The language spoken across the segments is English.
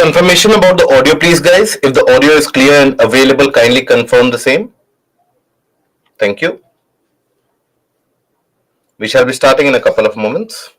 confirmation about the audio, please, guys. If the audio is clear and available, kindly confirm the same. Thank you. We shall be starting in a couple of moments.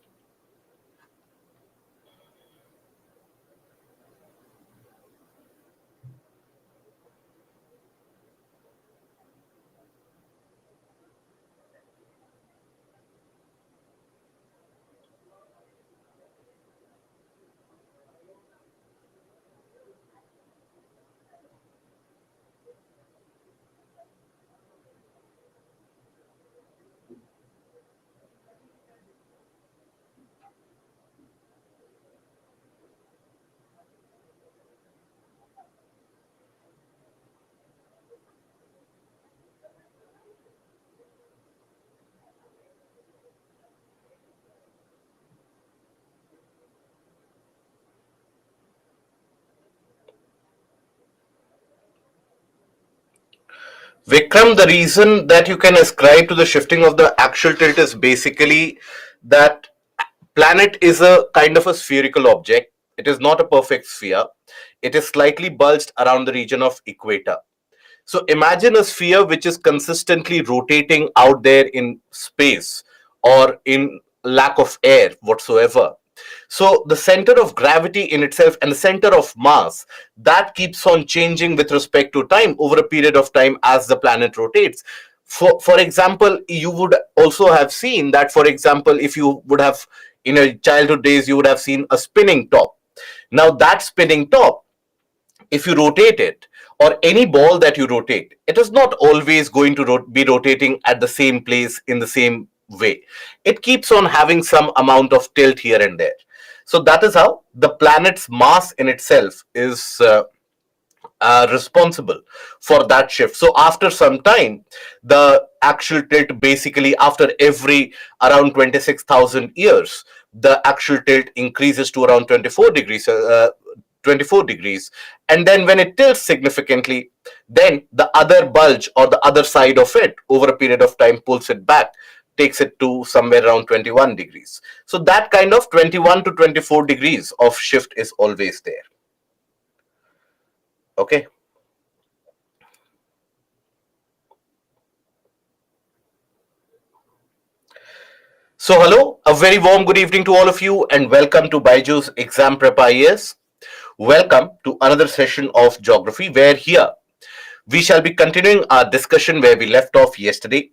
Vikram, the reason that you can ascribe to the shifting of the axial tilt is basically that planet is a kind of a spherical object. It is not a perfect sphere. It is slightly bulged around the region of equator. So imagine a sphere which is consistently rotating out there in space or in lack of air whatsoever. So the center of gravity in itself and the center of mass, that keeps on changing with respect to time over a period of time as the planet rotates. For example, you would also have seen that, for example, if you would have in your childhood days, you would have seen a spinning top. Now that spinning top, if you rotate it, or any ball that you rotate, it is not always going to be rotating at the same place in the same way. It keeps on having some amount of tilt here and there. So that is how the planet's mass in itself is responsible for that shift. So after some time, the axial tilt, basically after every around 26,000 years, the axial tilt increases to around 24 degrees. 24 degrees, and then when it tilts significantly, then the other bulge or the other side of it over a period of time pulls it back, takes it to somewhere around 21 degrees. So that kind of 21 to 24 degrees of shift is always there. Okay. So hello, a very warm good evening to all of you, and welcome to Baiju's Exam Prep IAS. Welcome to another session of geography, where here we shall be continuing our discussion where we left off yesterday.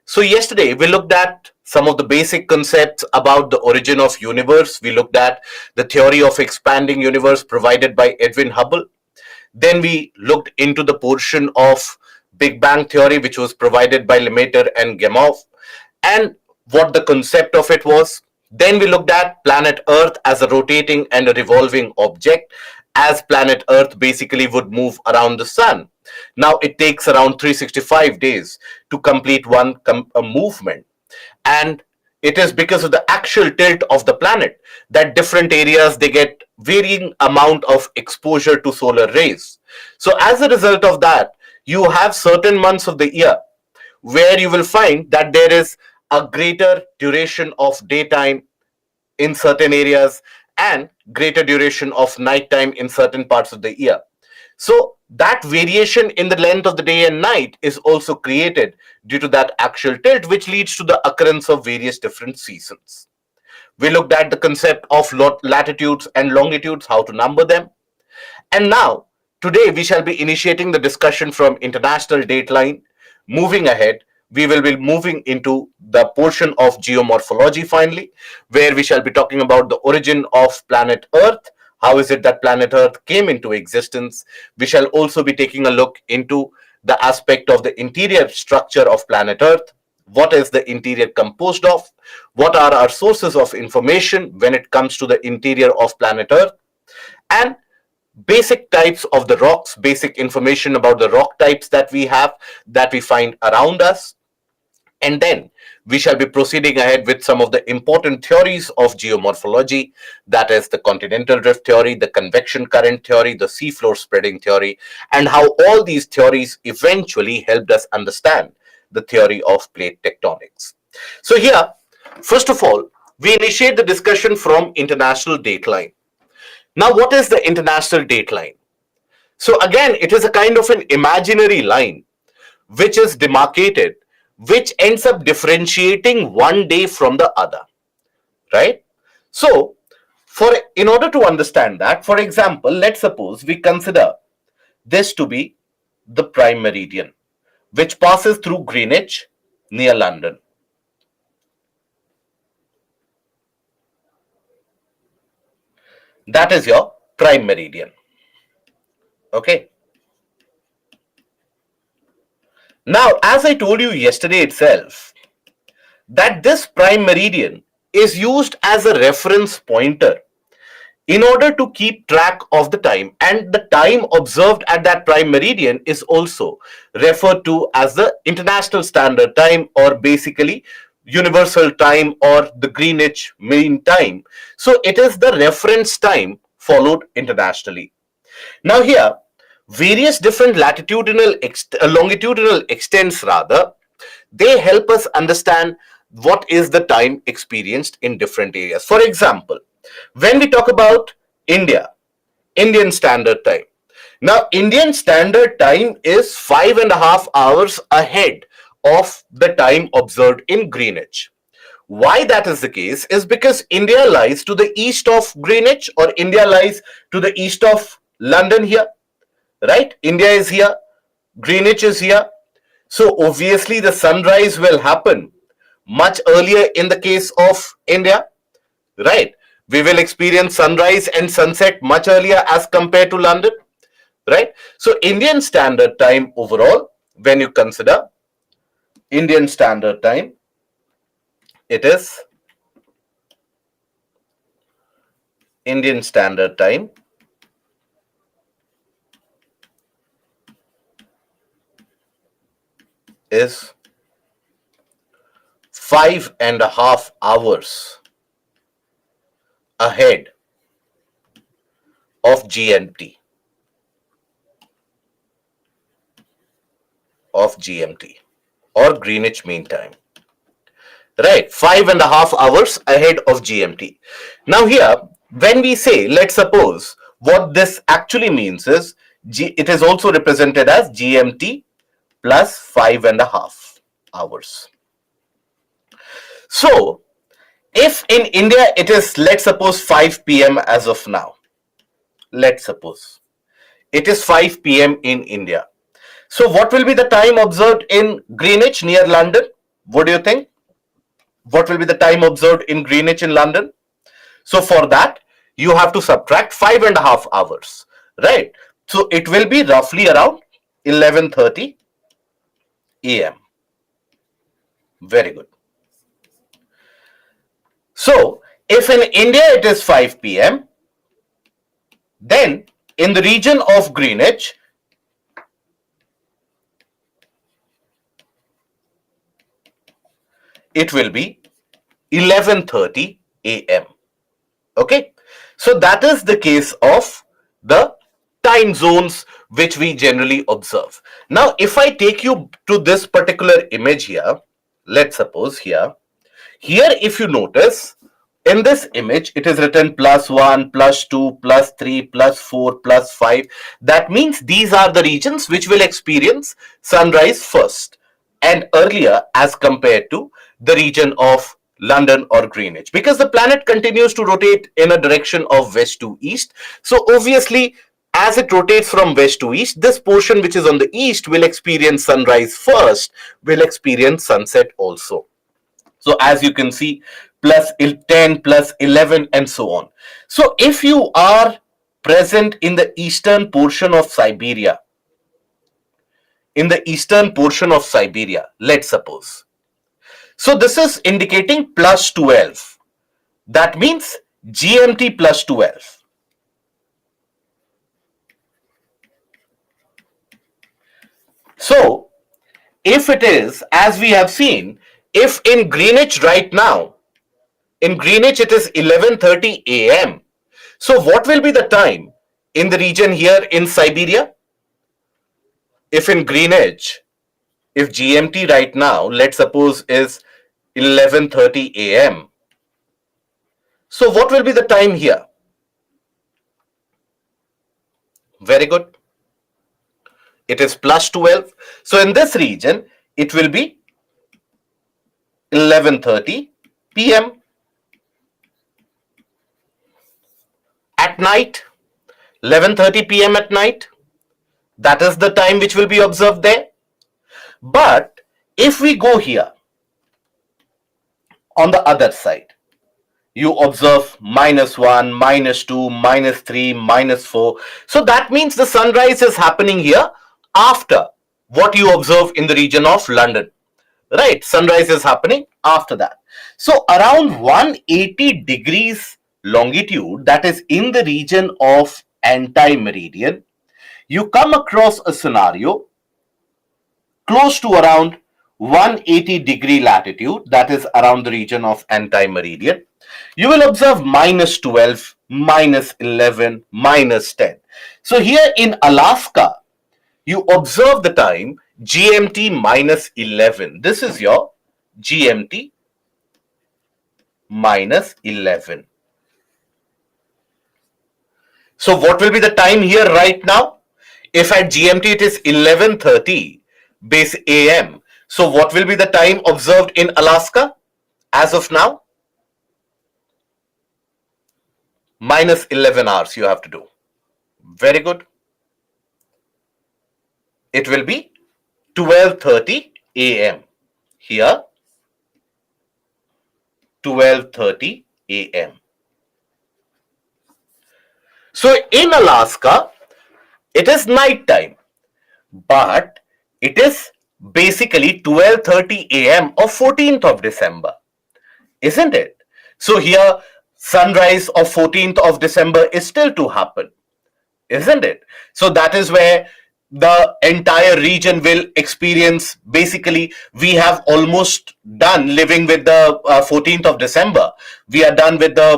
So yesterday we looked at some of the basic concepts about the origin of universe. We looked at the theory of expanding universe provided by Edwin Hubble. Then we looked into the portion of Big Bang theory which was provided by Lemaitre and Gamow, and what the concept of it was. Then we looked at planet Earth as a rotating and a revolving object, as planet Earth basically would move around the sun. Now it takes around 365 days to complete one movement, and it is because of the axial tilt of the planet that different areas, they get varying amount of exposure to solar rays. So as a result of that, you have certain months of the year where you will find that there is a greater duration of daytime in certain areas and greater duration of nighttime in certain parts of the year. So that variation in the length of the day and night is also created due to that axial tilt, which leads to the occurrence of various different seasons. We looked at the concept of latitudes and longitudes, how to number them. And now, today we shall be initiating the discussion from international dateline. Moving ahead, we will be moving into the portion of geomorphology finally, where we shall be talking about the origin of planet Earth. How is it that planet Earth came into existence? We shall also be taking a look into the aspect of the interior structure of planet Earth. What is the interior composed of? What are our sources of information when it comes to the interior of planet Earth? And basic types of the rocks, basic information about the rock types that we have, that we find around us. And then we shall be proceeding ahead with some of the important theories of geomorphology, that is the continental drift theory, the convection current theory, the seafloor spreading theory, and how all these theories eventually helped us understand the theory of plate tectonics. So here, first of all, we initiate the discussion from international dateline. Now, what is the international date line? So again, it is a kind of an imaginary line which is demarcated, which ends up differentiating one day from the other, right? So, in order to understand that, for example, let's suppose we consider this to be the prime meridian, which passes through Greenwich near London. That is your prime meridian. Okay. Now, as I told you yesterday itself, that this prime meridian is used as a reference pointer in order to keep track of the time, and the time observed at that prime meridian is also referred to as the international standard time, or basically universal time, or the Greenwich Mean Time. So it is the reference time followed internationally. Now here, various different longitudinal extents rather, they help us understand what is the time experienced in different areas. For example, when we talk about Indian Standard Time. Now, Indian Standard Time is 5.5 hours ahead of the time observed in Greenwich. Why that is the case is because India lies to the east of Greenwich, or India lies to the east of London here, right? India is here, Greenwich is here. So obviously the sunrise will happen much earlier in the case of India, right? We will experience sunrise and sunset much earlier as compared to London, right? So Indian Standard Time overall, when you consider Indian Standard Time, Indian Standard Time is 5.5 hours ahead of GMT. Or Greenwich Mean Time. Right, 5.5 hours ahead of GMT. Now here, when we say, let's suppose, what this actually means is, it is also represented as GMT plus 5.5 hours. So, if in India it is, let's suppose, 5 p.m. as of now. Let's suppose it is 5 p.m. in India. So, what will be the time observed in Greenwich near London? What do you think? What will be the time observed in Greenwich in London? So, for that, you have to subtract 5.5 hours, right? So, it will be roughly around 11:30 a.m. Very good. So, if in India it is 5 p.m., then in the region of Greenwich, it will be 11:30 a.m. Okay, so that is the case of the time zones which we generally observe. Now, if I take you to this particular image here, let's suppose here, if you notice, in this image, it is written +1, +2, +3, +4, +5. That means these are the regions which will experience sunrise first and earlier as compared to the region of London or Greenwich, because the planet continues to rotate in a direction of west to east. So obviously, as it rotates from west to east, this portion which is on the east will experience sunrise first, will experience sunset also. So as you can see, +10, +11, and so on. So if you are present in the eastern portion of Siberia, let's suppose. So this is indicating +12. That means GMT +12. So if it is, as we have seen, if in Greenwich right now, in Greenwich it is 11:30 a.m. So what will be the time in the region here in Siberia? If in Greenwich, if GMT right now, let's suppose, is 11:30 a.m. So what will be the time here? Very good. It is plus 12. So in this region, it will be 11:30 p.m. At night, 11:30 p.m. at night. That is the time which will be observed there. But if we go here on the other side, you observe -1, -2, -3, -4. So that means the sunrise is happening here after what you observe in the region of London. Right? Sunrise is happening after that. So around 180 degrees longitude, that is in the region of anti-meridian, you come across a scenario close to around 180-degree latitude, that is around the region of anti-meridian. You will observe -12, -11, -10. So here in Alaska, you observe the time GMT -11. This is your GMT -11. So what will be the time here right now? If at GMT it is 11:30 base AM, so what will be the time observed in Alaska as of now? -11 hours you have to do. Very good. It will be 12:30 AM. Here, 12:30 AM. So in Alaska, it is night time, but it is basically 12:30 AM of 14th of December, isn't it? So here, sunrise of 14th of December is still to happen, isn't it? So that is where the entire region will experience. Basically, we have almost done living with the 14th of December. We are done with the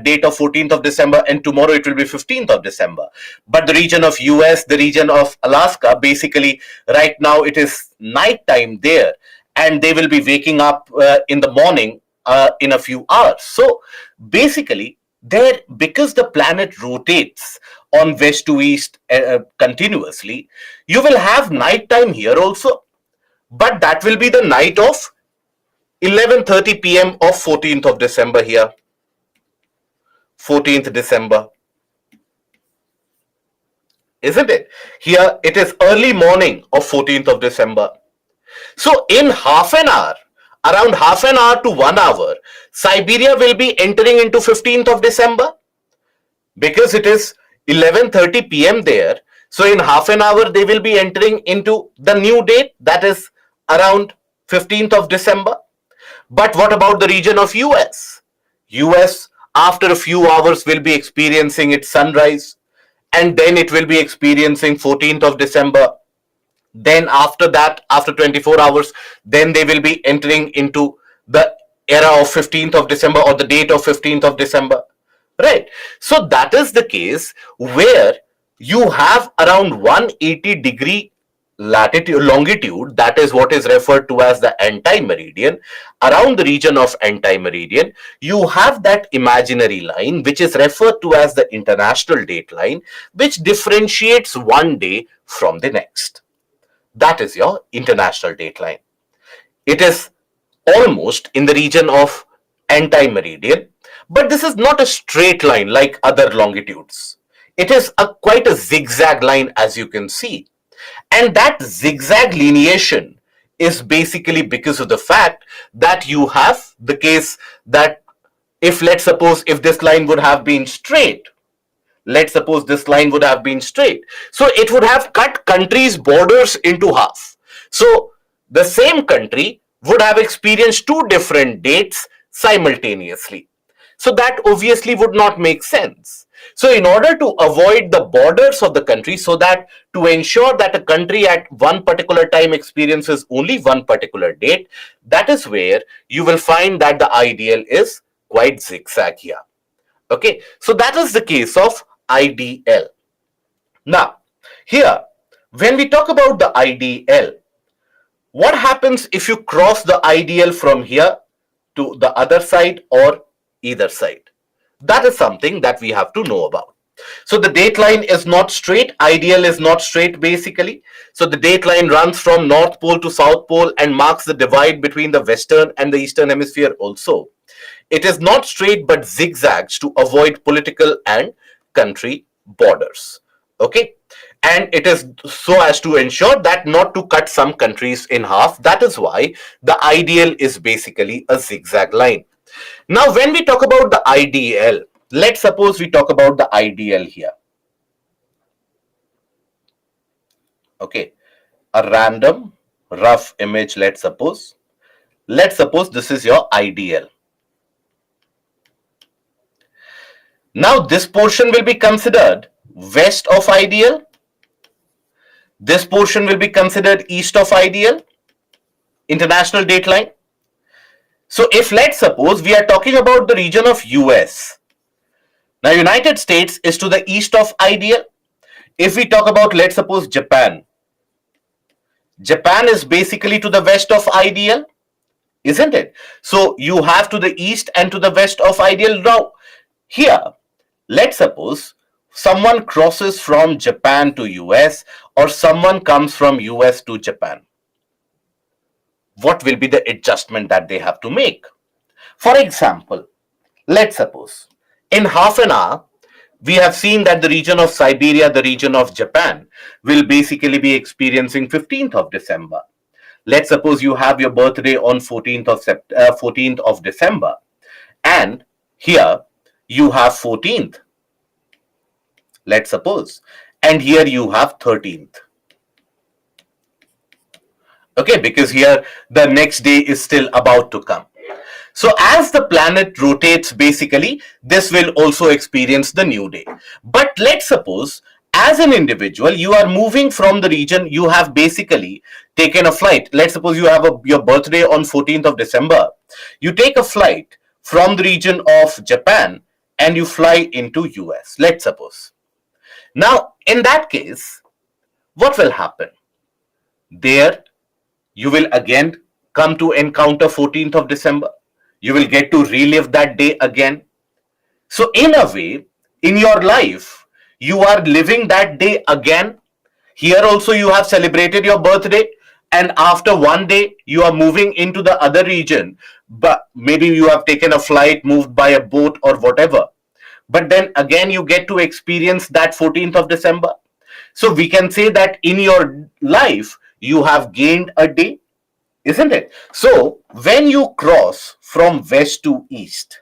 date of 14th of December, and tomorrow it will be 15th of December. But the region of US, the region of Alaska, basically right now it is night time there, and they will be waking up in the morning in a few hours. So basically, there, because the planet rotates on west to east continuously, you will have night time here also, but that will be the night of 11:30 p.m. of 14th of December here. 14th December, isn't it? Here it is early morning of 14th of December. So in half an hour, around half an hour to 1 hour, Siberia will be entering into 15th of December, because it is 11:30 p.m. there. So in half an hour, they will be entering into the new date, that is around 15th of December. But what about the region of US? US, after a few hours, will be experiencing its sunrise, and then it will be experiencing 14th of December. Then after that, after 24 hours, then they will be entering into the era of 15th of December, or the date of 15th of December. Right. So that is the case where you have around 180-degree latitude, longitude, that is what is referred to as the anti-meridian. Around the region of anti-meridian, you have that imaginary line which is referred to as the international date line, which differentiates one day from the next. That is your international date line. It is almost in the region of anti-meridian, but this is not a straight line like other longitudes. It is quite a zigzag line, as you can see. And that zigzag lineation is basically because of the fact that you have the case that if, let's suppose, if this line would have been straight, let's suppose this line would have been straight, so it would have cut countries' borders into half. So the same country would have experienced two different dates simultaneously. So that obviously would not make sense. So in order to avoid the borders of the country, so that to ensure that a country at one particular time experiences only one particular date, that is where you will find that the IDL is quite zigzag here. Okay, so that is the case of IDL. Now, here, when we talk about the IDL, what happens if you cross the IDL from here to the other side or either side? That is something that we have to know about. So the date line is not straight, ideal is not straight basically. So the date line runs from North Pole to South Pole and marks the divide between the Western and the Eastern Hemisphere also. It is not straight but zigzags to avoid political and country borders. Okay. And it is so as to ensure that not to cut some countries in half. That is why the ideal is basically a zigzag line. Now, when we talk about the IDL, let's suppose we talk about the IDL here. Okay, a random rough image, let's suppose. Let's suppose this is your IDL. Now, this portion will be considered west of IDL. This portion will be considered east of IDL, international date line. So, if let's suppose we are talking about the region of US, now United States is to the east of IDL. If we talk about, let's suppose, Japan, Japan is basically to the west of IDL, isn't it? So you have to the east and to the west of IDL. Now, here, let's suppose someone crosses from Japan to US or someone comes from US to Japan. What will be the adjustment that they have to make? For example, let's suppose in half an hour, we have seen that the region of Siberia, the region of Japan, will basically be experiencing 15th of December. Let's suppose you have your birthday on 14th of December, and here you have 14th, let's suppose, and here you have 13th. Okay, because here the next day is still about to come. So as the planet rotates, basically, this will also experience the new day. But let's suppose as an individual, you are moving from the region, you have basically taken a flight. Let's suppose you have your birthday on 14th of December. You take a flight from the region of Japan and you fly into US, let's suppose. Now, in that case, what will happen? There, you will again come to encounter 14th of December. You will get to relive that day again. So, in a way, in your life, you are living that day again. Here also, you have celebrated your birthday, and after one day, you are moving into the other region. But maybe you have taken a flight, moved by a boat, or whatever. But then again, you get to experience that 14th of December. So, we can say that in your life, you have gained a day, isn't it? So, when you cross from west to east,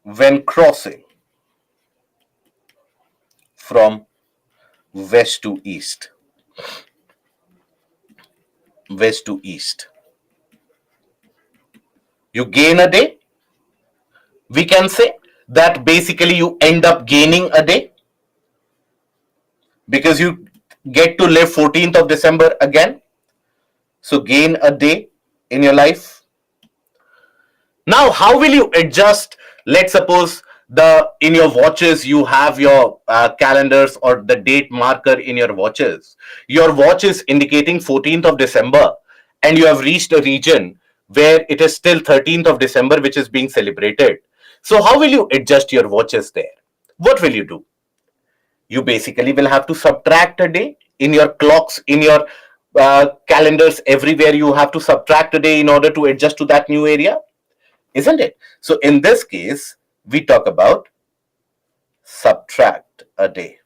when crossing from west to east, west to east, you gain a day. We can say that basically you end up gaining a day because you get to live 14th of December again. So, gain a day in your life. Now, how will you adjust? Let's suppose the in your watches you have your calendars or the date marker in your watches. Your watch is indicating 14th of December, and you have reached a region where it is still 13th of December, which is being celebrated. So, how will you adjust your watches there? What will you do? You basically will have to subtract a day in your clocks, in your calendars, everywhere. You have to subtract a day in order to adjust to that new area, isn't it? So in this case, we talk about subtract a day.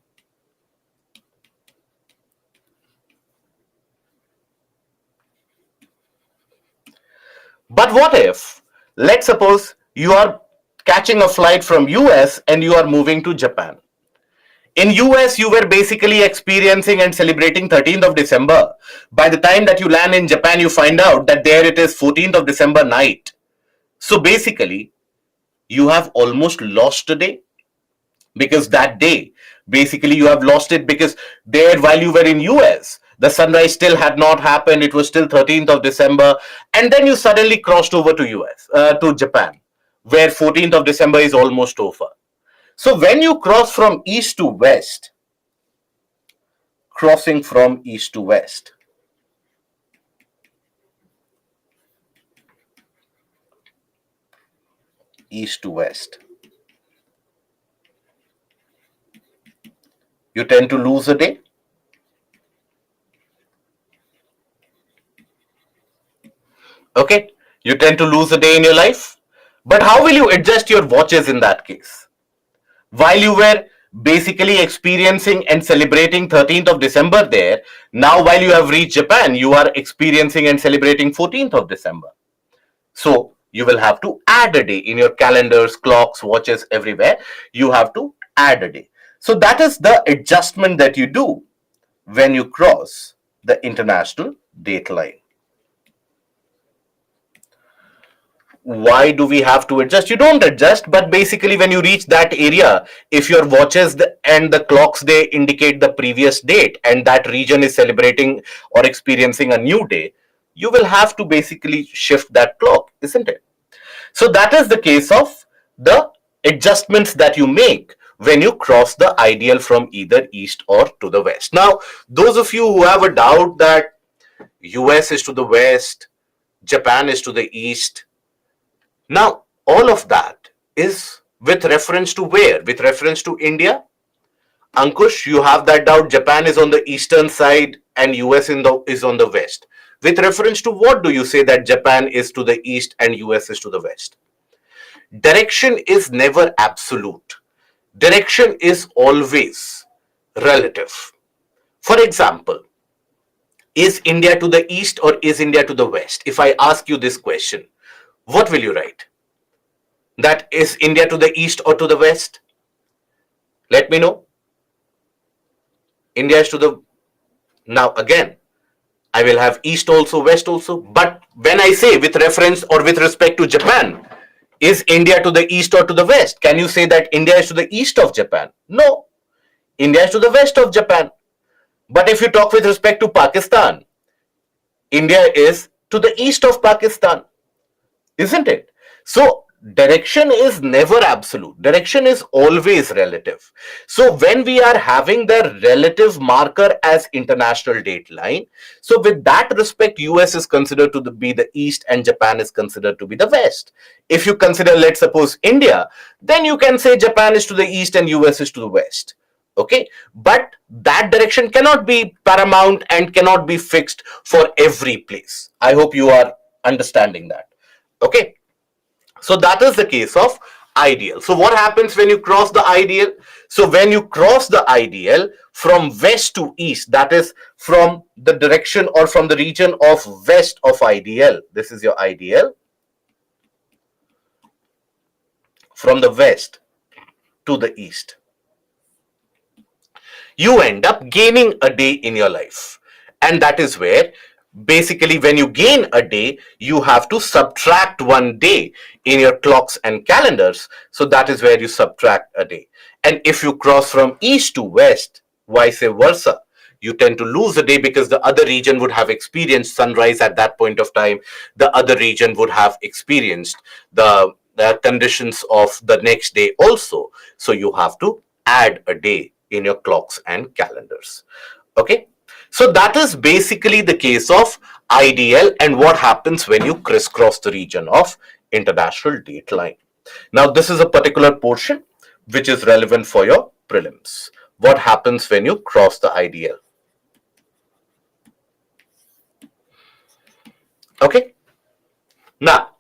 But what if, let's suppose you are catching a flight from US and you are moving to Japan. In US, you were basically experiencing and celebrating 13th of December. By the time that you land in Japan, you find out that there it is 14th of December night. So basically, you have almost lost a day, because that day basically you have lost it because there while you were in US, the sunrise still had not happened. It was still 13th of December, and then you suddenly crossed over to US, to Japan, where 14th of December is almost over. So when you cross from east to west, crossing from east to west, east to west, You tend to lose a day. Okay, you tend to lose a day in your life. But how will you adjust your watches in that case? While you were basically experiencing and celebrating 13th of December there, now while you have reached Japan, you are experiencing and celebrating 14th of December. So you will have to add a day in your calendars, clocks, watches, everywhere. You have to add a day. So that is the adjustment that you do when you cross the international date line. Why do we have to adjust? You don't adjust, but basically when you reach that area, if your watches and the clocks, they indicate the previous date and that region is celebrating or experiencing a new day, you will have to basically shift that clock, isn't it? So that is the case of the adjustments that you make when you cross the ideal from either east or to the west. Now, those of you who have a doubt that US is to the west, Japan is to the east, now all of that is with reference to where? With reference to India? Ankush, you have that doubt. Japan is on the eastern side and US is on the west. With reference to what do you say that Japan is to the east and US is to the west? Direction is never absolute. Direction is always relative. For example, is India to the east or is India to the west? If I ask you this question, what will you write? That is India to the east or to the west? Let me know. India is to the... Now again, I will have east also, west also. But when I say with reference or with respect to Japan, is India to the east or to the west? Can you say that India is to the east of Japan? No. India is to the west of Japan. But if you talk with respect to Pakistan, India is to the east of Pakistan, isn't it? So direction is never absolute. Direction is always relative. So when we are having the relative marker as international date line, so with that respect, US is considered to be the east and Japan is considered to be the west. If you consider, let's suppose, India, then you can say Japan is to the east and US is to the west. Okay, but that direction cannot be paramount and cannot be fixed for every place. I hope you are understanding that. Okay, so that is the case of ideal. So what happens when you cross the ideal? So when you cross the ideal from west to east, that is from the direction or from the region of west of ideal, this is your ideal, from the west to the east, you end up gaining a day in your life. And that is where basically when you gain a day, you have to subtract one day in your clocks and calendars. So that is where you subtract a day. And if you cross from east to west, vice versa, you tend to lose a day because the other region would have experienced sunrise at that point of time. The other region would have experienced the conditions of the next day also. So you have to add a day in your clocks and calendars. Okay, so that is basically the case of ideal and what happens when you crisscross the region of international date line. Now this is a particular portion which is relevant for your prelims. What happens when you cross the ideal? Okay, now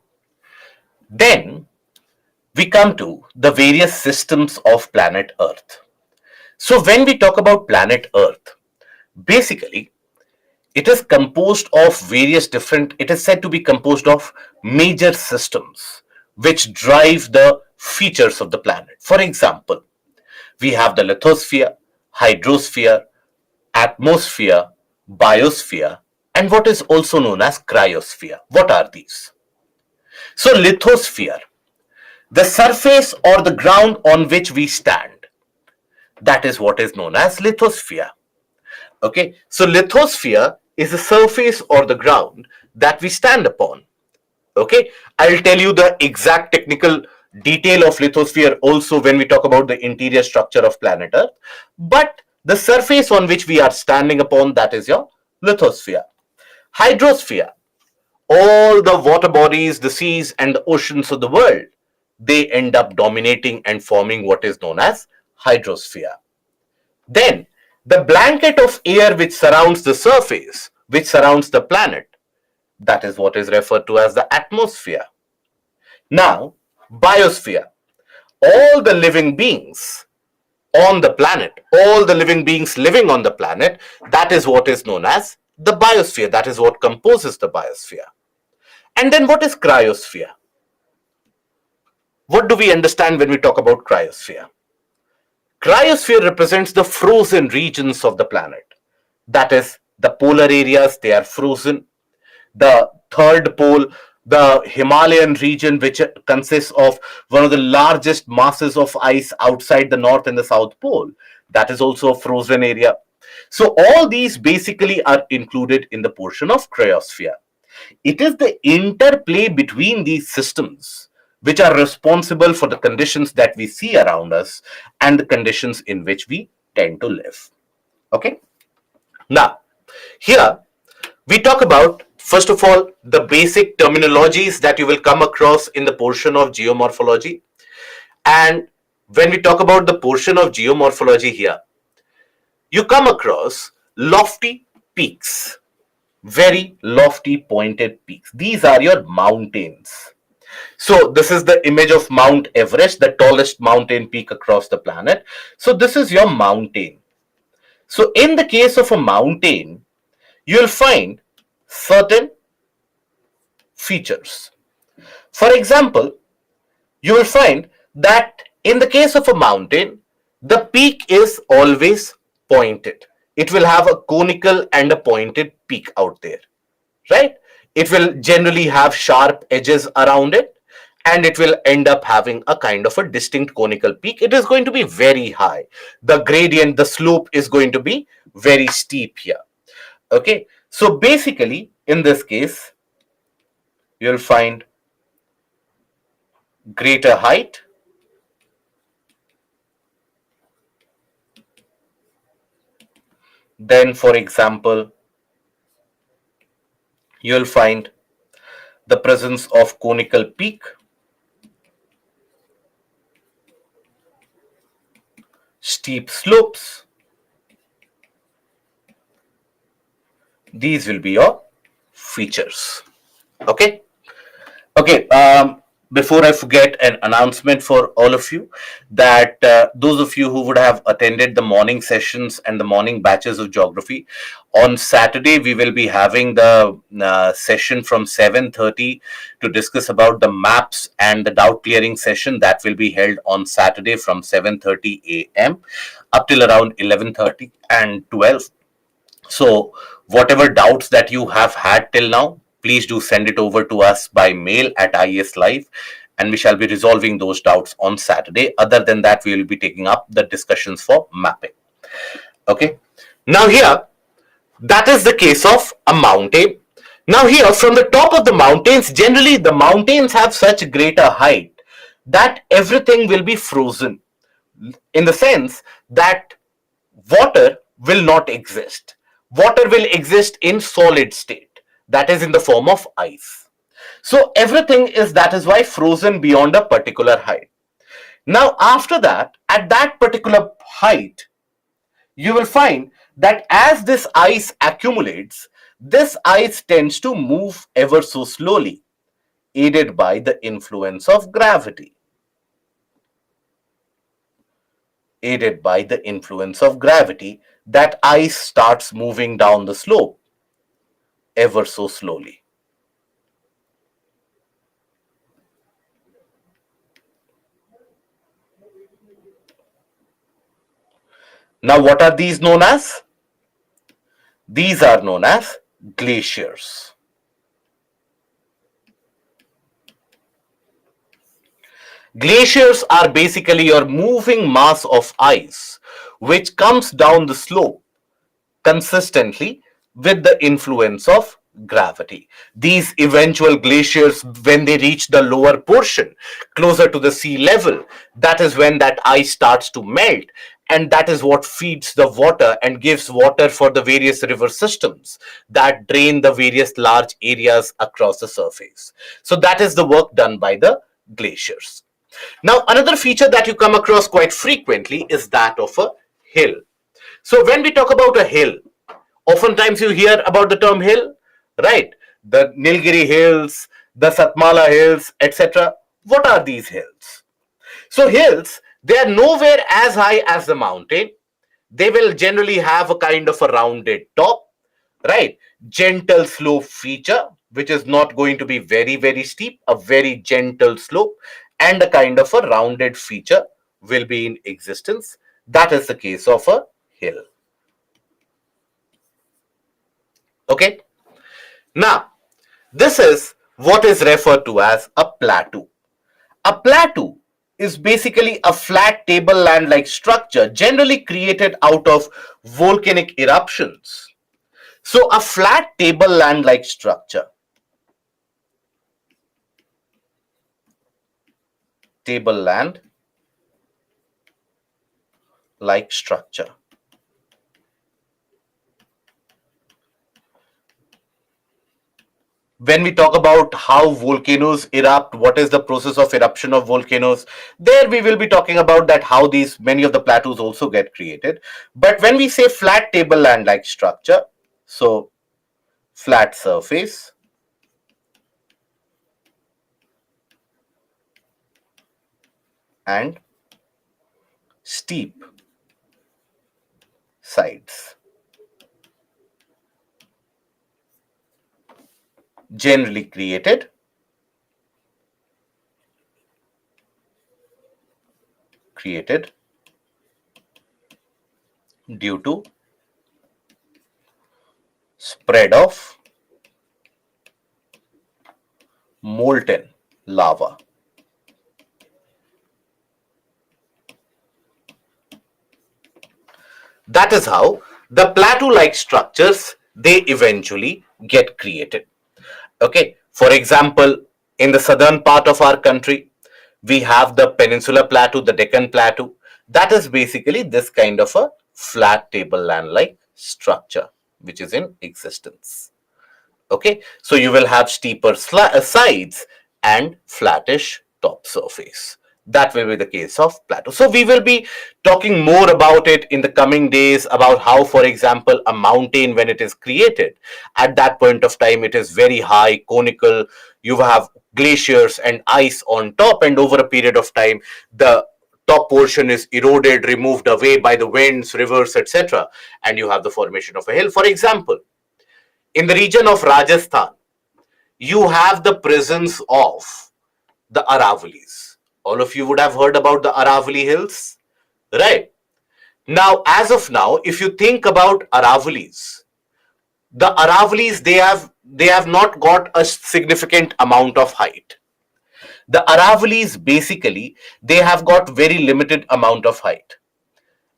then we come to the various systems of planet Earth. So when we talk about planet Earth, basically it is composed of various different, it is said to be composed of major systems which drive the features of the planet. For example, we have the lithosphere, hydrosphere, atmosphere, biosphere, and what is also known as cryosphere. What are these? So lithosphere, the surface or the ground on which we stand, that is what is known as lithosphere. Okay, so lithosphere is the surface or the ground that we stand upon. Okay, I'll tell you the exact technical detail of lithosphere also when we talk about the interior structure of planet Earth. But the surface on which we are standing upon, that is your lithosphere. Hydrosphere, all the water bodies, the seas and the oceans of the world, they end up dominating and forming what is known as hydrosphere. Then the blanket of air which surrounds the surface, which surrounds the planet, that is what is referred to as the atmosphere. Now, biosphere, all the living beings on the planet, all the living beings living on the planet, that is what is known as the biosphere. That is what composes the biosphere. And then what is cryosphere? What do we understand when we talk about cryosphere? Cryosphere represents the frozen regions of the planet. That is, the polar areas, they are frozen. The third pole, the Himalayan region, which consists of one of the largest masses of ice outside the North and the South Pole, that is also a frozen area. So, all these basically are included in the portion of cryosphere. It is the interplay between these systems which are responsible for the conditions that we see around us and the conditions in which we tend to live. Okay. Now, here we talk about, first of all, the basic terminologies that you will come across in the portion of geomorphology. And when we talk about the portion of geomorphology here, you come across lofty peaks, very lofty pointed peaks. These are your mountains. So this is the image of Mount Everest, the tallest mountain peak across the planet. So this is your mountain. So in the case of a mountain, you will find certain features. For example, you will find that in the case of a mountain, the peak is always pointed. It will have a conical and a pointed peak out there, right? It will generally have sharp edges around it, and it will end up having a kind of a distinct conical peak. It is going to be very high. The gradient, the slope is going to be very steep here. Okay, so basically in this case, you'll find greater height, then for example, you'll find the presence of conical peak, steep slopes. These will be your features. Okay. Okay. Before I forget, an announcement for all of you that those of you who would have attended the morning sessions and the morning batches of geography, on Saturday we will be having the session from 7:30 to discuss about the maps, and the doubt clearing session that will be held on Saturday from 7:30 a.m. up till around 11:30 and 12. So whatever doubts that you have had till now, please do send it over to us by mail at IES Live, and we shall be resolving those doubts on Saturday. Other than that, we will be taking up the discussions for mapping. Okay. Now here, that is the case of a mountain. Now here, from the top of the mountains, generally the mountains have such greater height that everything will be frozen, in the sense that water will not exist. Water will exist in solid state, that is in the form of ice. So everything is, that is why, frozen beyond a particular height. Now after that, at that particular height, you will find that as this ice accumulates, this ice tends to move ever so slowly, aided by the influence of gravity. Aided by the influence of gravity, that ice starts moving down the slope ever so slowly. Now, what are these known as? These are known as glaciers. Glaciers are basically your moving mass of ice which comes down the slope consistently with the influence of gravity. These eventual glaciers, when they reach the lower portion closer to the sea level, that is when that ice starts to melt, and that is what feeds the water and gives water for the various river systems that drain the various large areas across the surface. So that is the work done by the glaciers. Now, another feature that you come across quite frequently is that of a hill. So when we talk about a hill, oftentimes you hear about the term hill, right? The Nilgiri hills, the Satmala hills, etc. What are these hills? So hills, they are nowhere as high as the mountain. They will generally have a kind of a rounded top, right? Gentle slope feature, which is not going to be very steep, a very gentle slope, and a kind of a rounded feature will be in existence. That is the case of a hill. Okay. Now, this is what is referred to as a plateau. A plateau is basically a flat tableland like structure generally created out of volcanic eruptions. So, a flat tableland like structure, tableland like structure. When we talk about how volcanoes erupt, what is the process of eruption of volcanoes, there we will be talking about that how these many of the plateaus also get created. But when we say flat tableland like structure, so flat surface and steep sides, generally created due to spread of molten lava. That is how the plateau-like structures they eventually get created. Okay, for example, in the southern part of our country, we have the Peninsular Plateau, the Deccan Plateau. That is basically this kind of a flat tableland-like structure which is in existence. Okay, so you will have steeper sides and flattish top surface. That will be the case of plateau. So we will be talking more about it in the coming days, about how, for example, a mountain, when it is created, at that point of time it is very high, conical. You have glaciers and ice on top, and over a period of time the top portion is eroded, removed away by the winds, rivers, etc., and you have the formation of a hill. For example, in the region of Rajasthan, you have the presence of the Aravalis. All of you would have heard about the Aravali hills, right? Now, as of now, if you think about Aravalis, the Aravalis, they have not got a significant amount of height. The Aravalis basically, they have got very limited amount of height.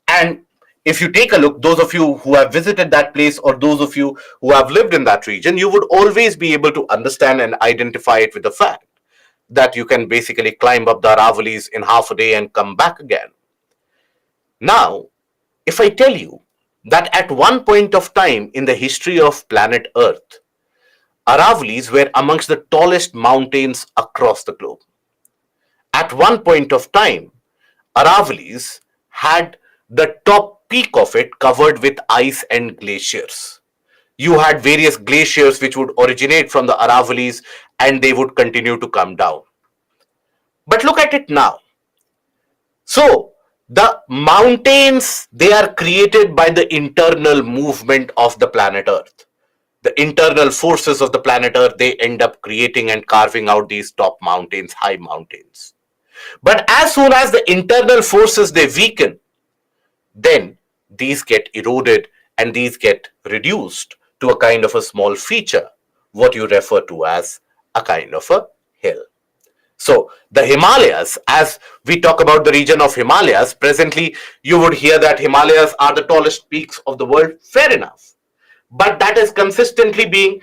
And if you take a look, those of you who have visited that place or those of you who have lived in that region, you would always be able to understand and identify it with the fact that you can basically climb up the Aravalis in half a day and come back again. Now, if I tell you that at one point of time in the history of planet Earth, Aravalis were amongst the tallest mountains across the globe. At one point of time, Aravalis had the top peak of it covered with ice and glaciers. You had various glaciers which would originate from the Aravalis and they would continue to come down. But look at it now. So, the mountains, they are created by the internal movement of the planet Earth. The internal forces of the planet Earth, they end up creating and carving out these top mountains, high mountains. But as soon as the internal forces they weaken, then these get eroded and these get reduced to a kind of a small feature, what you refer to as a kind of a hill. So the Himalayas, as we talk about the region of Himalayas, presently you would hear that Himalayas are the tallest peaks of the world. Fair enough. But that is consistently being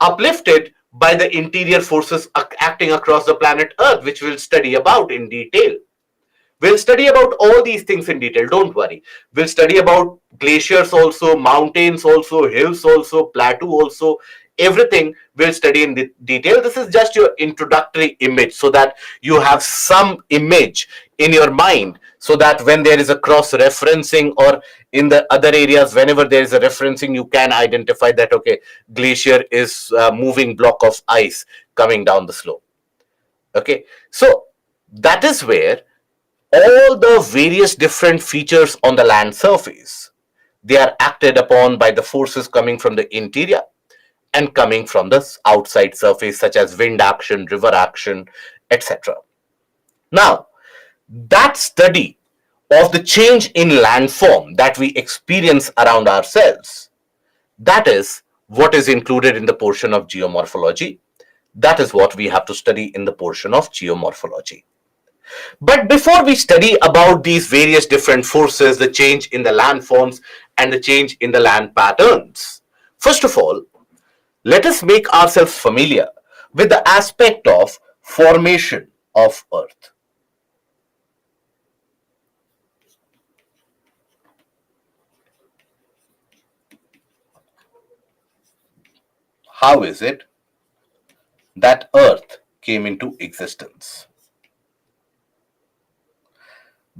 uplifted by the interior forces acting across the planet Earth, which we'll study about in detail. We'll study about all these things in detail, don't worry. We'll study about glaciers also, mountains also, hills also, plateau also, everything we'll study in detail. This is just your introductory image so that you have some image in your mind, so that when there is a cross referencing or in the other areas, whenever there is a referencing, you can identify that, okay, glacier is a moving block of ice coming down the slope. Okay, so that is where all the various different features on the land surface, they are acted upon by the forces coming from the interior and coming from the outside surface, such as wind action, river action, etc. Now, that study of the change in landform that we experience around ourselves, that is what is included in the portion of geomorphology. That is what we have to study in the portion of geomorphology. But before we study about these various different forces, the change in the landforms and the change in the land patterns, first of all, let us make ourselves familiar with the aspect of formation of Earth. How is it that Earth came into existence?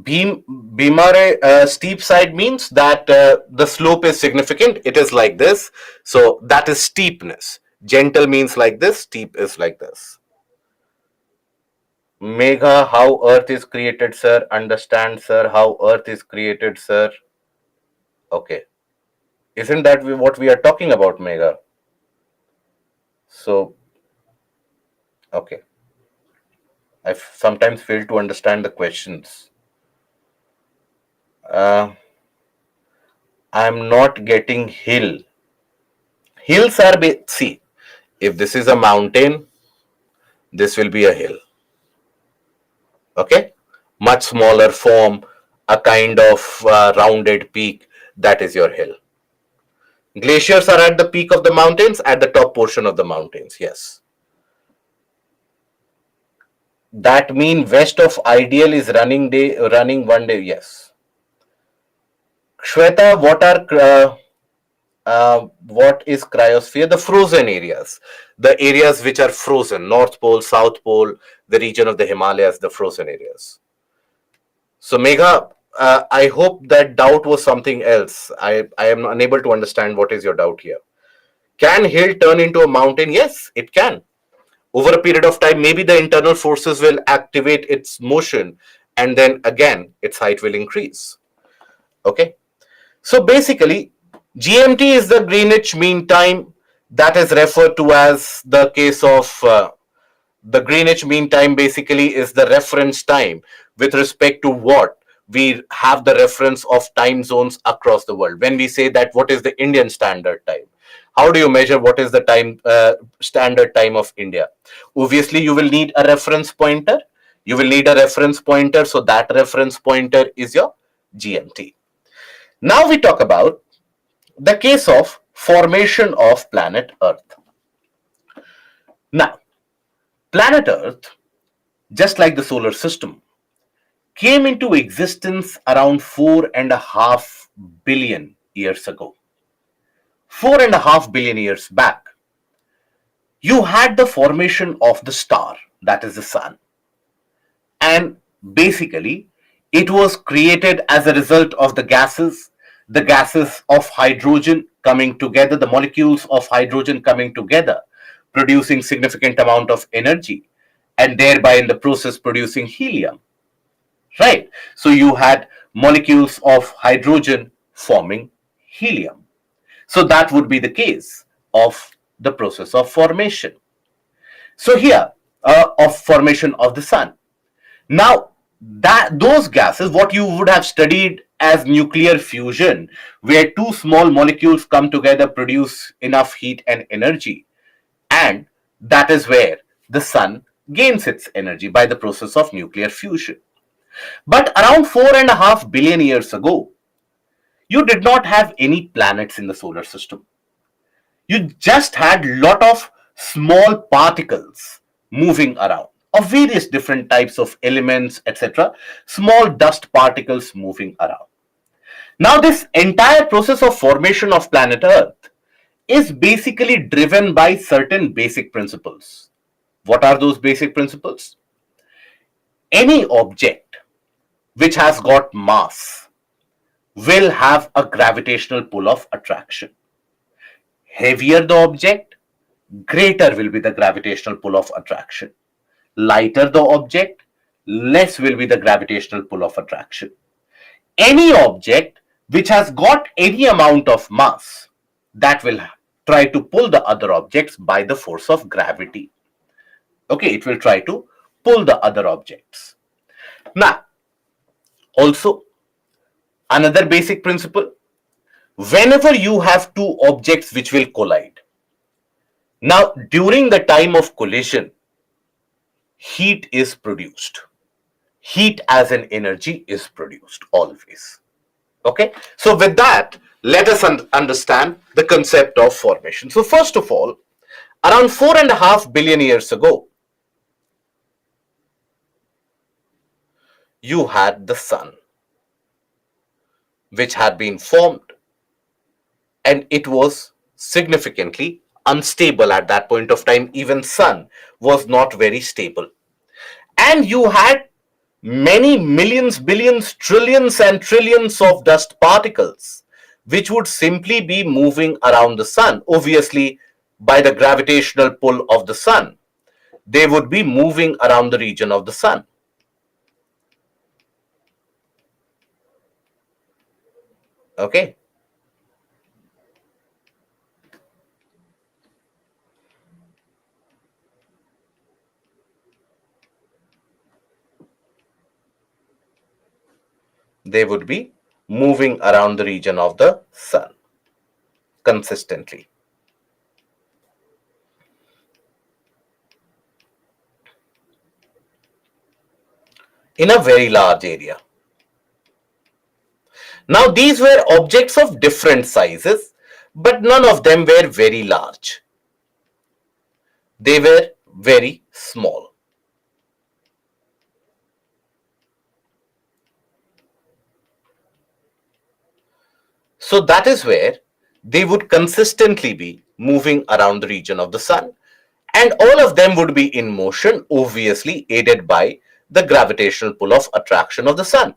Bimare steep side means that the slope is significant. It is like this. So that is steepness. Gentle means like this. Steep is like this. Megha, how Earth is created, sir? Understand, sir, how Earth is created, sir? Okay. Isn't that what we are talking about, Megha? So, okay. I sometimes fail to understand the questions. I'm not getting hill. Hills are, see, if this is a mountain, this will be a hill. Okay? Much smaller form, a kind of rounded peak, that is your hill. Glaciers are at the peak of the mountains, at the top portion of the mountains, yes. That mean west of ideal is running 1 day, yes. Shweta, what is cryosphere? The frozen areas, the areas which are frozen, North Pole, South Pole, the region of the Himalayas, the frozen areas. So Megha, I hope that doubt was something else. I am unable to understand what is your doubt here. Can hill turn into a mountain? Yes, it can. Over a period of time, maybe the internal forces will activate its motion, and then again its height will increase. Okay. So basically, GMT is the Greenwich Mean Time, that is referred to as the case of the Greenwich Mean Time. Basically is the reference time with respect to what we have the reference of time zones across the world. When we say that what is the Indian Standard Time, how do you measure what is the time standard time of India? Obviously, you will need a reference pointer. You will need a reference pointer. So that reference pointer is your GMT. Now we talk about the case of formation of planet Earth. Now, planet Earth, just like the solar system, came into existence around 4.5 billion years ago. 4.5 billion years back, you had the formation of the star, that is the sun. And basically, it was created as a result of the gases of hydrogen coming together, the molecules of hydrogen coming together, producing significant amount of energy, and thereby in the process producing helium. Right? So you had molecules of hydrogen forming helium. So that would be the case of the process of formation. So here, of formation of the sun. Now, that those gases, what you would have studied as nuclear fusion, where two small molecules come together, produce enough heat and energy, and that is where the sun gains its energy by the process of nuclear fusion. But around 4.5 billion years ago, you did not have any planets in the solar system. You just had lot of small particles moving around of various different types of elements, etc. Small dust particles moving around. Now, this entire process of formation of planet Earth is basically driven by certain basic principles. What are those basic principles? Any object which has got mass will have a gravitational pull of attraction. Heavier the object, greater will be the gravitational pull of attraction. Lighter the object, less will be the gravitational pull of attraction. Any object which has got any amount of mass, that will try to pull the other objects by the force of gravity. Okay, it will try to pull the other objects. Now, also another basic principle, whenever you have two objects which will collide, now during the time of collision, heat is produced. Heat as an energy is produced always. Okay, so with that, let us understand the concept of formation. So first of all, around 4.5 billion years ago, you had the sun, which had been formed, and it was significantly unstable at that point of time. Even sun was not very stable, and you had many millions, billions, trillions and trillions of dust particles which would simply be moving around the sun. Obviously, by the gravitational pull of the sun, they would be moving around the region of the sun. Okay, they would be moving around the region of the sun consistently in a very large area. Now, these were objects of different sizes, but none of them were very large. They were very small. So that is where they would consistently be moving around the region of the sun, and all of them would be in motion, obviously aided by the gravitational pull of attraction of the sun.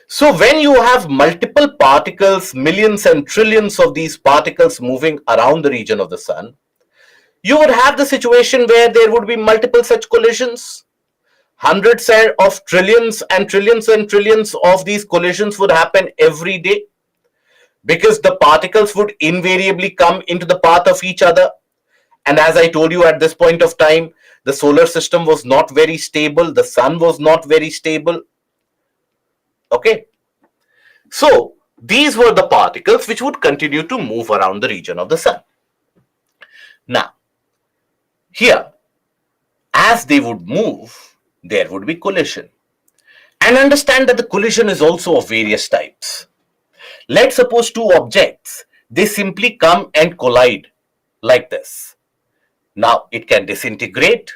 So when you have multiple particles, millions and trillions of these particles moving around the region of the sun, you would have the situation where there would be multiple such collisions. Hundreds of trillions and trillions and trillions of these collisions would happen every day, because the particles would invariably come into the path of each other. And as I told you, at this point of time, the solar system was not very stable, the sun was not very stable. Okay, so these were the particles which would continue to move around the region of the sun. Now, here, as they would move, there would be collision. And understand that the collision is also of various types. Let's suppose two objects, they simply come and collide like this. Now, it can disintegrate,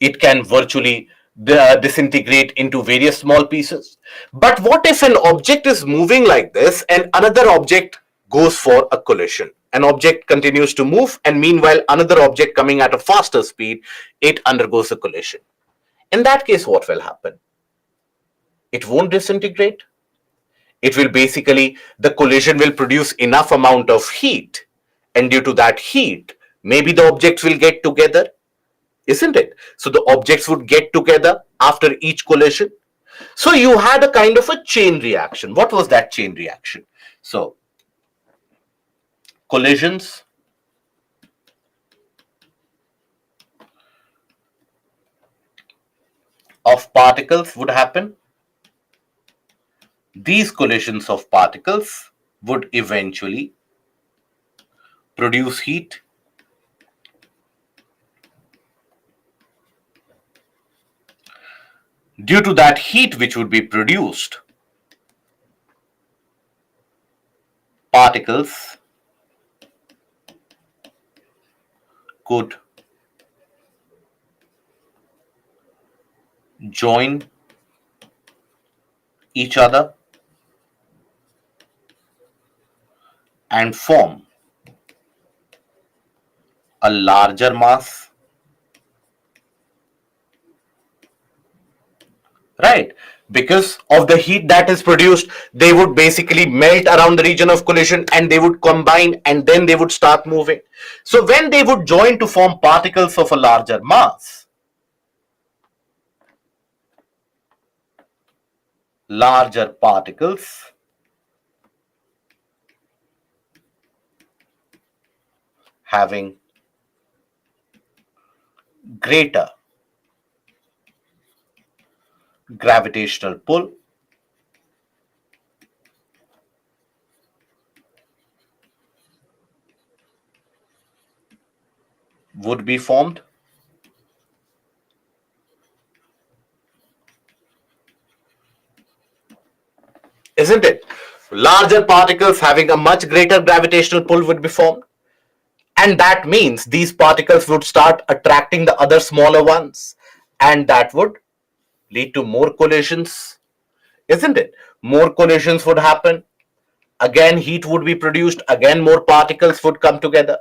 it can virtually disintegrate into various small pieces. But what if an object is moving like this and another object goes for a collision? An object continues to move, and meanwhile another object coming at a faster speed, it undergoes a collision. In that case, what will happen? It won't disintegrate. It will basically, the collision will produce enough amount of heat, and due to that heat, maybe the objects will get together, isn't it? So the objects would get together after each collision. So you had a kind of a chain reaction. What was that chain reaction? So collisions of particles would happen. These collisions of particles would eventually produce heat. Due to that heat which would be produced, particles could join each other and form a larger mass, right? Because of the heat that is produced, they would basically melt around the region of collision and they would combine and then they would start moving. So when they would join to form particles of a larger mass, larger particles having greater gravitational pull would be formed. Isn't it? Larger particles having a much greater gravitational pull would be formed. And that means these particles would start attracting the other smaller ones. And that would lead to more collisions. Isn't it? More collisions would happen. Again, heat would be produced. Again, more particles would come together.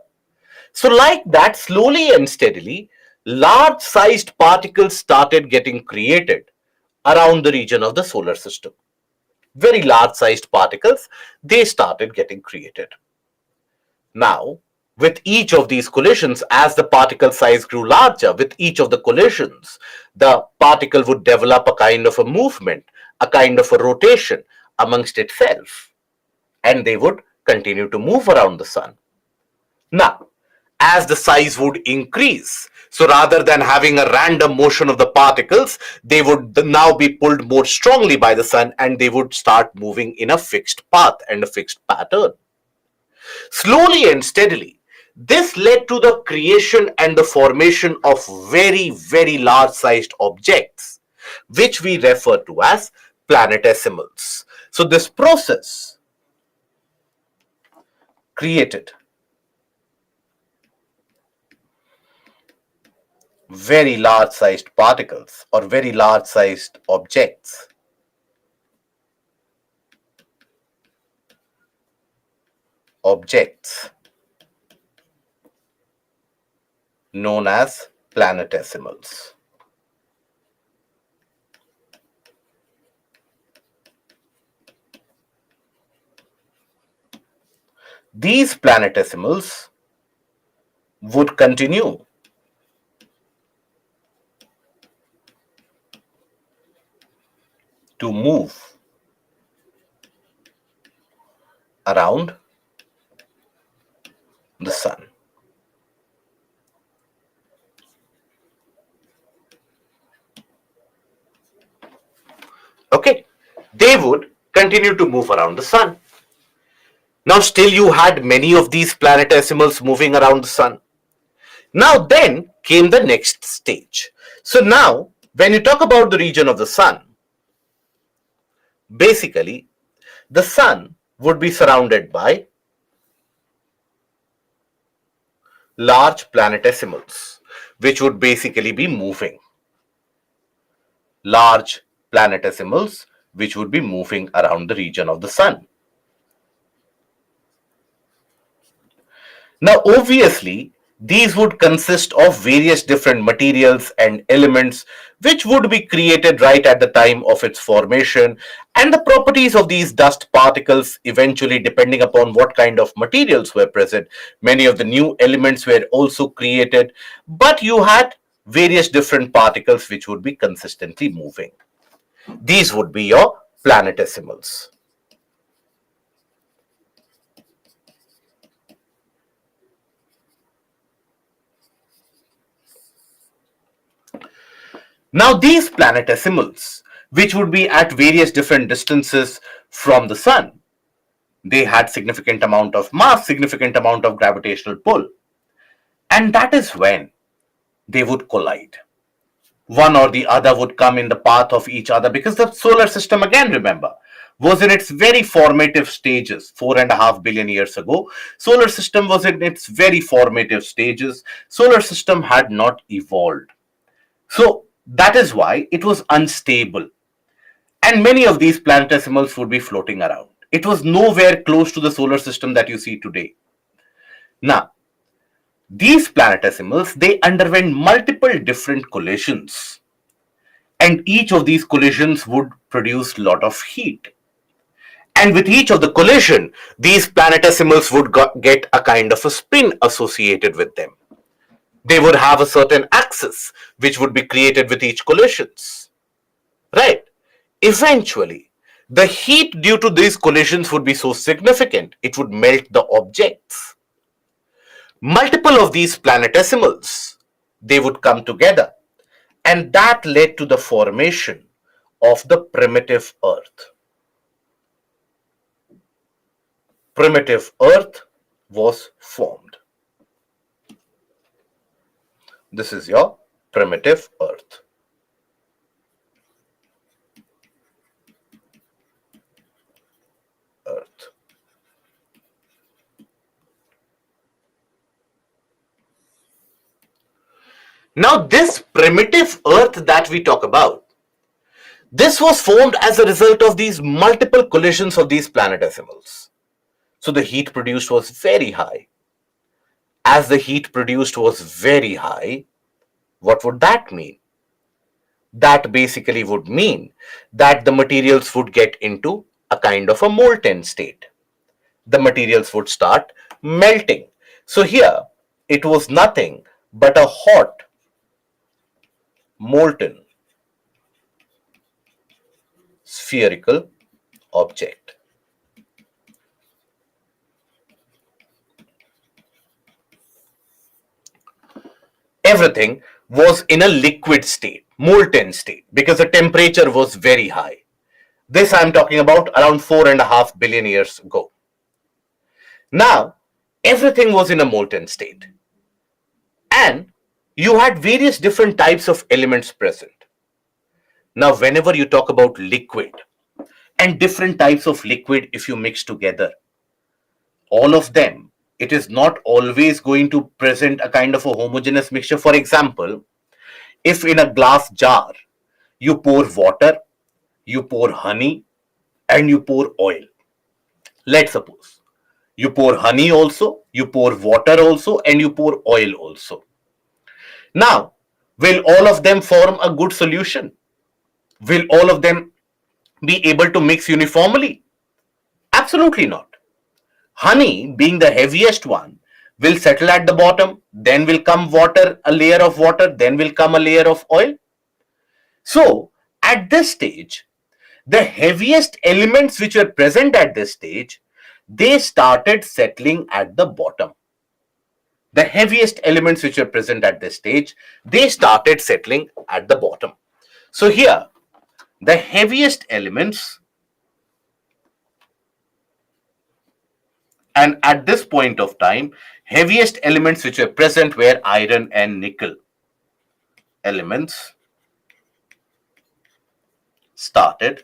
So, like that, slowly and steadily, large sized particles started getting created around the region of the solar system. Very large sized particles, they started getting created. Now, with each of these collisions, as the particle size grew larger, with each of the collisions, the particle would develop a kind of a movement, a kind of a rotation amongst itself, and they would continue to move around the sun. Now, as the size would increase, so rather than having a random motion of the particles, they would now be pulled more strongly by the sun and they would start moving in a fixed path and a fixed pattern. Slowly and steadily, this led to the creation and the formation of very, very large sized objects, which we refer to as planetesimals. So, this process created very large sized particles or very large sized objects. Objects known as planetesimals. These planetesimals would continue to move around the sun. Okay, they would continue to move around the sun. Now, still, you had many of these planetesimals moving around the sun. Now, then came the next stage. So, now, when you talk about the region of the sun, basically, the sun would be surrounded by large planetesimals, which would basically be moving. Large planetesimals, which would be moving around the region of the sun. Now, obviously, these would consist of various different materials and elements which would be created right at the time of its formation, and the properties of these dust particles eventually, depending upon what kind of materials were present. Many of the new elements were also created, but you had various different particles which would be consistently moving. These would be your planetesimals. Now, these planetesimals, which would be at various different distances from the sun, they had significant amount of mass, significant amount of gravitational pull. And that is when they would collide. One or the other would come in the path of each other, because the solar system, again, remember, was in its very formative stages 4.5 billion years ago. Solar system was in its very formative stages. Solar system had not evolved. So that is why it was unstable. And many of these planetesimals would be floating around. It was nowhere close to the solar system that you see today. Now, These planetesimals, they underwent multiple different collisions, and each of these collisions would produce a lot of heat. And with each of the collision, these planetesimals would get a kind of a spin associated with them. They would have a certain axis which would be created with each collisions, right? Eventually, the heat due to these collisions would be so significant, it would melt the objects. Multiple of these planetesimals, they would come together, and that led to the formation of the primitive Earth. Primitive Earth was formed. This is your primitive Earth. Earth. Now, this primitive Earth that we talk about, this was formed as a result of these multiple collisions of these planetesimals. So the heat produced was very high. As the heat produced was very high, what would that mean? That basically would mean that the materials would get into a kind of a molten state. The materials would start melting. So here it was nothing but a hot, molten, spherical object. Everything was in a liquid state, molten state, because the temperature was very high. This I'm talking about around 4.5 billion years ago. Now, everything was in a molten state, and you had various different types of elements present. Now, whenever you talk about liquid and different types of liquid, if you mix together, all of them, it is not always going to present a kind of a homogeneous mixture. For example, if in a glass jar you pour water, you pour honey, and you pour oil. Let's suppose you pour honey also, you pour water also, and you pour oil also. Now, will all of them form a good solution? Will all of them be able to mix uniformly? Absolutely not. Honey, being the heaviest one, will settle at the bottom, then will come water, a layer of water, then will come a layer of oil. So, at this stage, the heaviest elements which were present at this stage, they started settling at the bottom. The heaviest elements which were present at this stage, they started settling at the bottom. So here, the heaviest elements, and at this point of time, heaviest elements which were present were iron and nickel elements started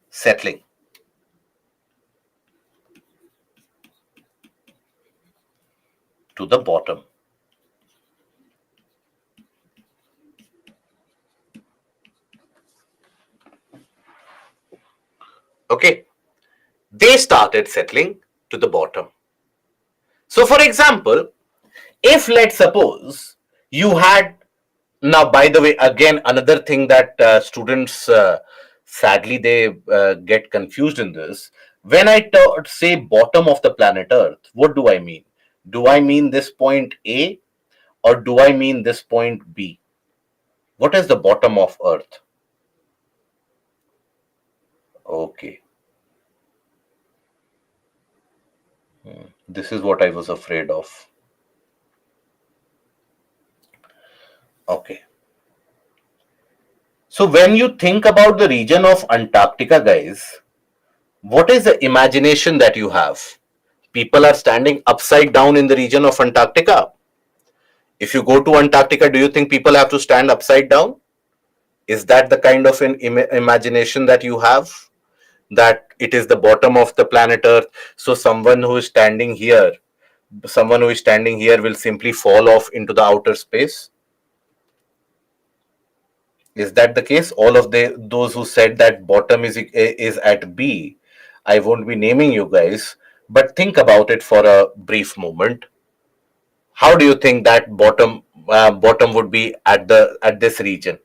settling. To the bottom. Okay, they started settling to the bottom. So, for example, if let's suppose you had, now by the way, again another thing that students sadly they get confused in this. When I say bottom of the planet Earth, what do I mean? Do I mean this point A, or do I mean this point B? What is the bottom of Earth? Okay. This is what I was afraid of. Okay. So when you think about the region of Antarctica, guys, what is the imagination that you have? People are standing upside down in the region of Antarctica. If you go to Antarctica, do you think people have to stand upside down? Is that the kind of an imagination that you have? That it is the bottom of the planet Earth, so someone who is standing here will simply fall off into the outer space? Is that the case? All of those who said that bottom is at B, I won't be naming you guys, But think about it for a brief moment. How do you think that bottom would be at this region?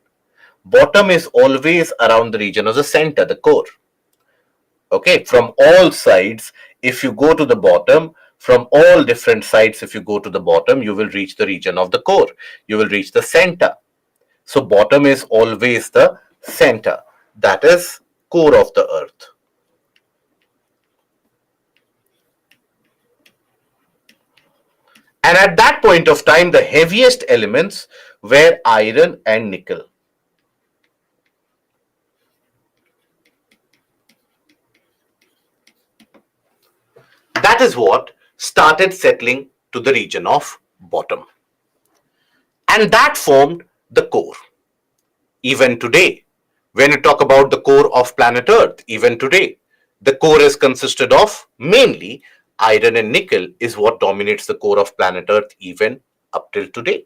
Bottom is always around the region of the center, the core. Okay, from all sides, if you go to the bottom, from all different sides, if you go to the bottom, you will reach the region of the core. You will reach the center. So bottom is always the center. That is core of the earth. And at that point of time, the heaviest elements were iron and nickel. That is what started settling to the region of bottom. And that formed the core. Even today, when you talk about the core of planet Earth, even today, the core is consisted of mainly iron and nickel is what dominates the core of planet Earth even up till today.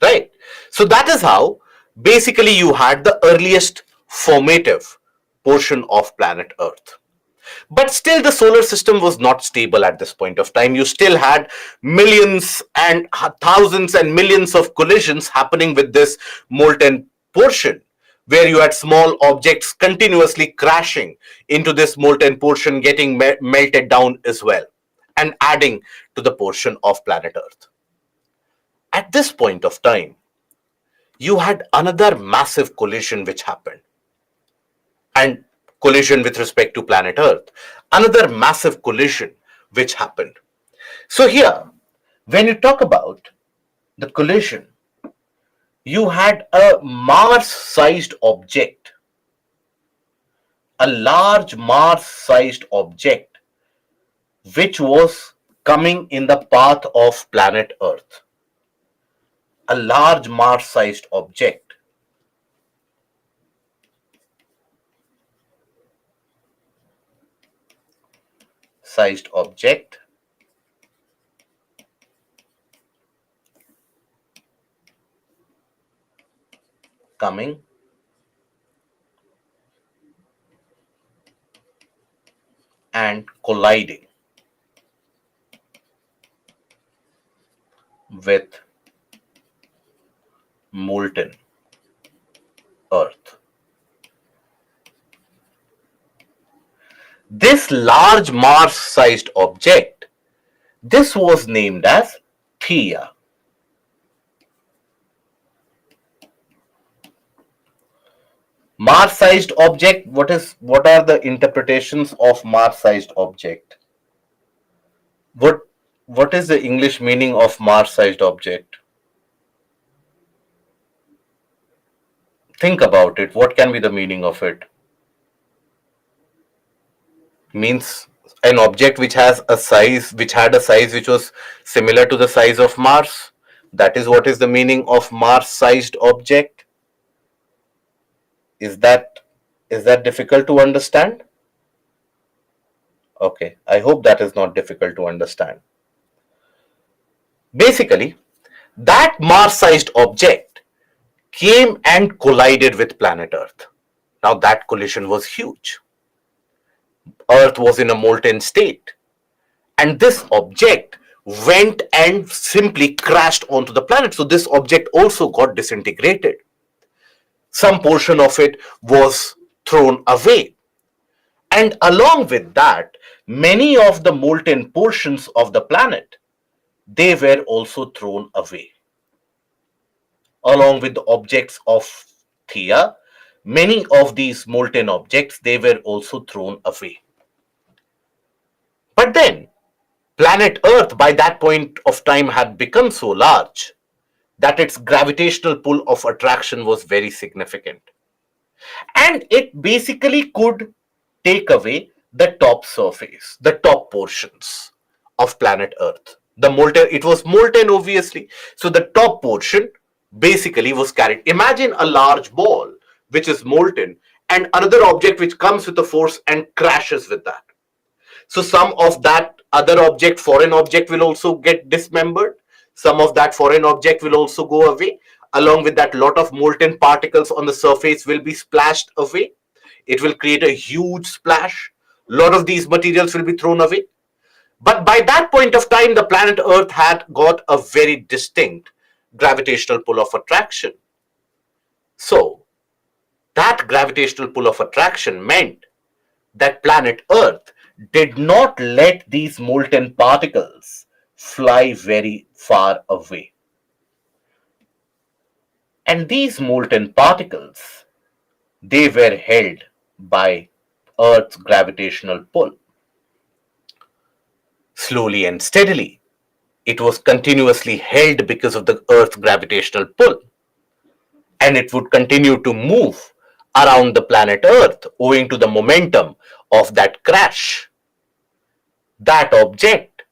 Right? So that is how basically you had the earliest formative portion of planet Earth. But still, the solar system was not stable at this point of time. You still had millions and thousands and millions of collisions happening with this molten portion, where you had small objects continuously crashing into this molten portion, getting melted down as well, and adding to the portion of planet Earth. At this point of time, you had another massive collision which happened, and collision with respect to planet Earth, another massive collision which happened. So, here, when you talk about the collision, you had a Mars sized object, a large Mars sized object, which was coming in the path of planet Earth. A large Mars sized object. Sized object coming and colliding with molten Earth. This large Mars sized object, this was named as Theia. Mars sized object, what are the interpretations of Mars sized object? What is the English meaning of Mars sized object? Think about it. What can be the meaning of it? Means an object which has a size, which had a size which was similar to the size of Mars. That is what is the meaning of Mars sized object. Is that difficult to understand? Okay, I hope that is not difficult to understand. Basically, that Mars sized object came and collided with planet Earth. Now, that collision was huge. Earth was in a molten state, and this object went and simply crashed onto the planet. So, this object also got disintegrated. Some portion of it was thrown away. And along with that, many of the molten portions of the planet, they were also thrown away. Along with the objects of Theia, many of these molten objects, they were also thrown away. But then, planet Earth by that point of time had become so large that its gravitational pull of attraction was very significant. And it basically could take away the top surface, the top portions of planet Earth. It was molten, obviously. So the top portion basically was carried. Imagine a large ball which is molten and another object which comes with a force and crashes with that. So some of that other object, foreign object, will also get dismembered. Some of that foreign object will also go away. Along with that, lot of molten particles on the surface will be splashed away. It will create a huge splash. A lot of these materials will be thrown away. But by that point of time, the planet Earth had got a very distinct gravitational pull of attraction. So, that gravitational pull of attraction meant that planet Earth did not let these molten particles fly very far away. And these molten particles, they were held by Earth's gravitational pull. Slowly and steadily, it was continuously held because of the Earth's gravitational pull. And it would continue to move around the planet Earth owing to the momentum of that crash. That object,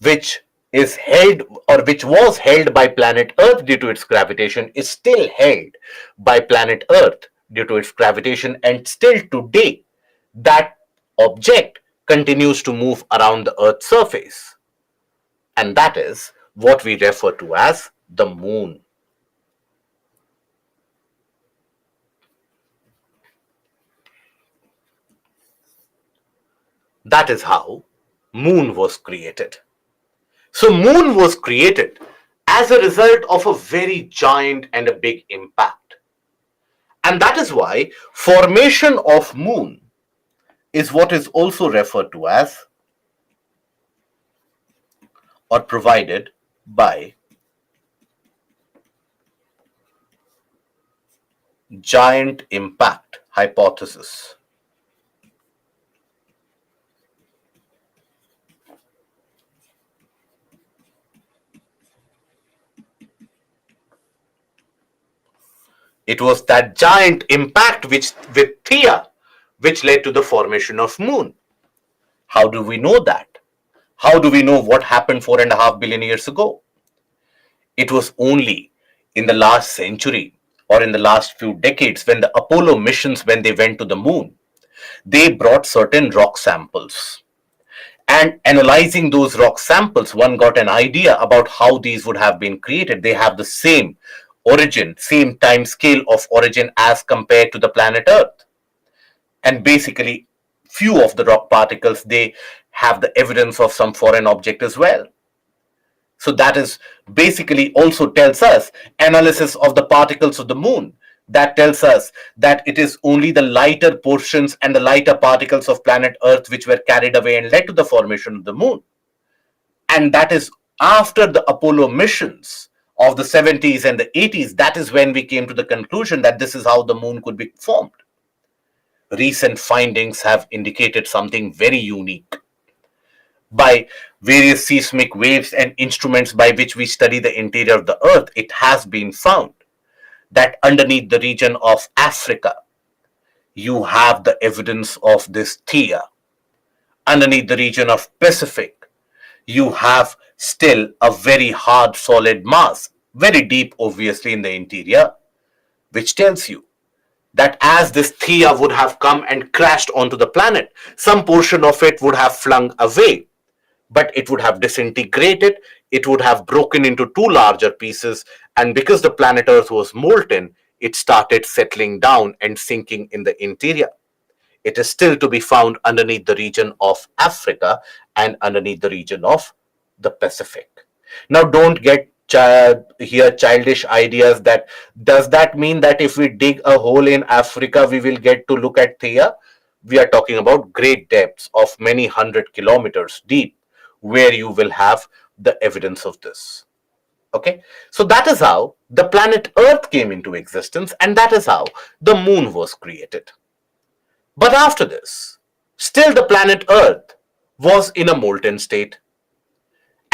which is held or which was held by planet Earth due to its gravitation, is still held by planet Earth due to its gravitation, and still today that object continues to move around the Earth's surface. And that is what we refer to as the moon. That is how moon was created. So moon was created as a result of a very giant and a big impact. And that is why formation of moon is what is also referred to as or provided by giant impact hypothesis. It was that giant impact with Theia which led to the formation of moon. How do we know that? How do we know what happened 4.5 billion years ago? It was only in the last century or in the last few decades when the Apollo missions, when they went to the moon, they brought certain rock samples. And analyzing those rock samples, one got an idea about how these would have been created. They have the same origin, same time scale of origin as compared to the planet Earth. And basically, few of the rock particles, they have the evidence of some foreign object as well. So that is basically also tells us analysis of the particles of the moon. That tells us that it is only the lighter portions and the lighter particles of planet Earth which were carried away and led to the formation of the moon. And that is after the Apollo missions of the 70s and the 80s. That is when we came to the conclusion that this is how the moon could be formed. Recent findings have indicated something very unique. By various seismic waves and instruments by which we study the interior of the Earth, it has been found that underneath the region of Africa, you have the evidence of this Theia. Underneath the region of Pacific, you have still a very hard solid mass, very deep obviously in the interior, which tells you that as this Theia would have come and crashed onto the planet, some portion of it would have flung away, but it would have disintegrated, it would have broken into two larger pieces, and because the planet Earth was molten, it started settling down and sinking in the interior. It is still to be found underneath the region of Africa and underneath the region of the Pacific. Now, don't get here childish ideas that does that mean that if we dig a hole in Africa, we will get to look at Theia? We are talking about great depths of many 100 kilometers deep, where you will have the evidence of this. Okay, so that is how the planet Earth came into existence, and that is how the moon was created. But after this, still the planet Earth was in a molten state.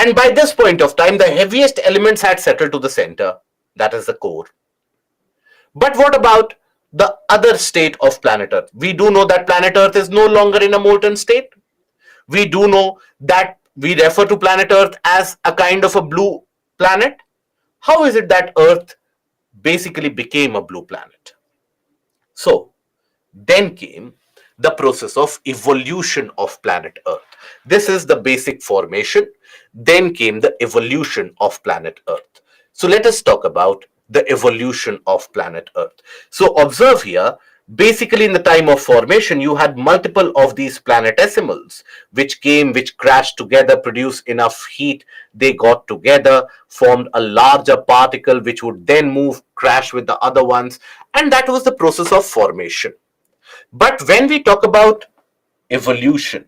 And by this point of time, the heaviest elements had settled to the center, that is the core. But what about the other state of planet Earth? We do know that planet Earth is no longer in a molten state. We do know that we refer to planet Earth as a kind of a blue planet. How is it that Earth basically became a blue planet? So, then came the process of evolution of planet Earth. This is the basic formation. Then came the evolution of planet Earth. So let us talk about the evolution of planet Earth. So observe here Basically, in the time of formation, you had multiple of these planetesimals which crashed together, produced enough heat, they got together, formed a larger particle which would then move, crash with the other ones, and that was the process of formation. But when we talk about evolution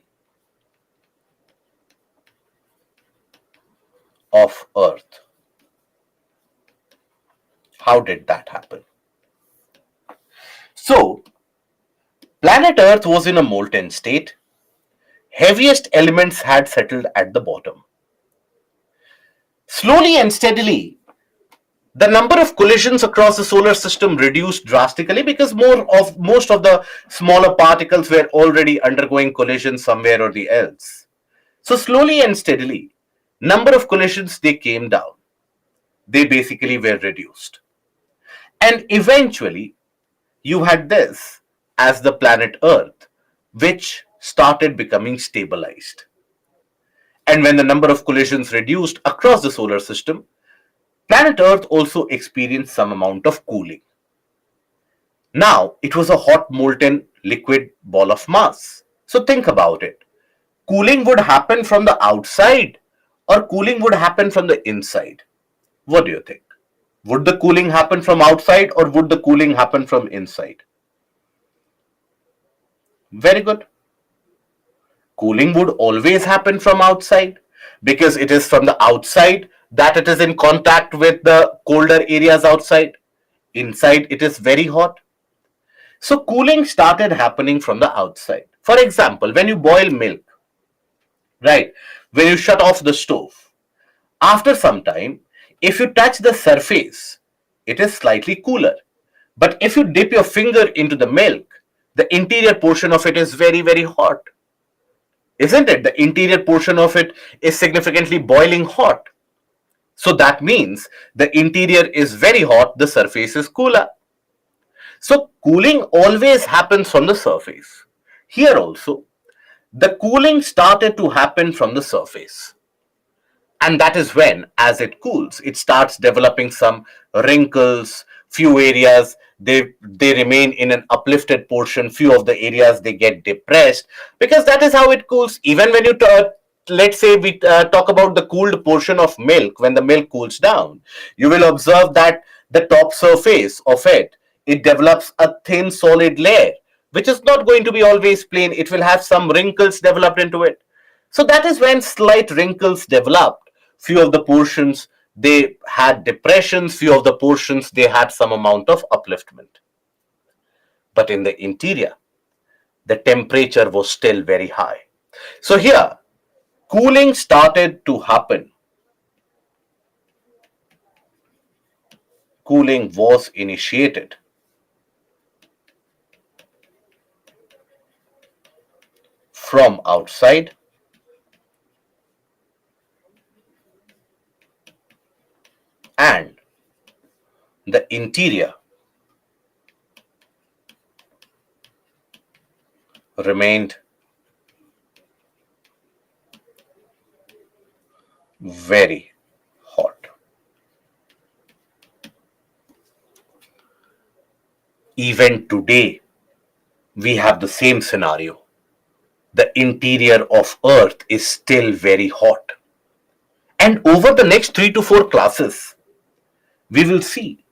of Earth, how did that happen? So, planet Earth was in a molten state. Heaviest elements had settled at the bottom. Slowly and steadily, the number of collisions across the solar system reduced drastically because most of the smaller particles were already undergoing collisions somewhere or the else. So slowly and steadily, number of collisions they came down. They basically were reduced. And eventually, you had this as the planet Earth, which started becoming stabilized. And when the number of collisions reduced across the solar system, planet Earth also experienced some amount of cooling. Now, it was a hot molten liquid ball of mass. So think about it. Cooling would happen from the outside or cooling would happen from the inside. What do you think? Would the cooling happen from outside or would the cooling happen from inside? Very good. Cooling would always happen from outside because it is from the outside that it is in contact with the colder areas outside. Inside it is very hot. So cooling started happening from the outside. For example, when you boil milk, right, when you shut off the stove, after some time, if you touch the surface, it is slightly cooler. But if you dip your finger into the milk, the interior portion of it is very, very hot. Isn't it? The interior portion of it is significantly boiling hot. So that means the interior is very hot, the surface is cooler. So cooling always happens from the surface. Here also, the cooling started to happen from the surface. And that is when, as it cools, it starts developing some wrinkles, few areas they remain in an uplifted portion, few of the areas they get depressed, because that is how it cools. Even when you let's say we talk about the cooled portion of milk, when the milk cools down, you will observe that the top surface of it develops a thin solid layer, which is not going to be always plain. It will have some wrinkles developed into it. So that is when slight wrinkles developed. Few of the portions they had depressions, few of the portions they had some amount of upliftment. But in the interior, the temperature was still very high. So here, cooling started to happen. Cooling was initiated. From outside. And the interior remained very hot. Even today, we have the same scenario. The interior of Earth is still very hot. And over the next 3 to 4 classes, we will see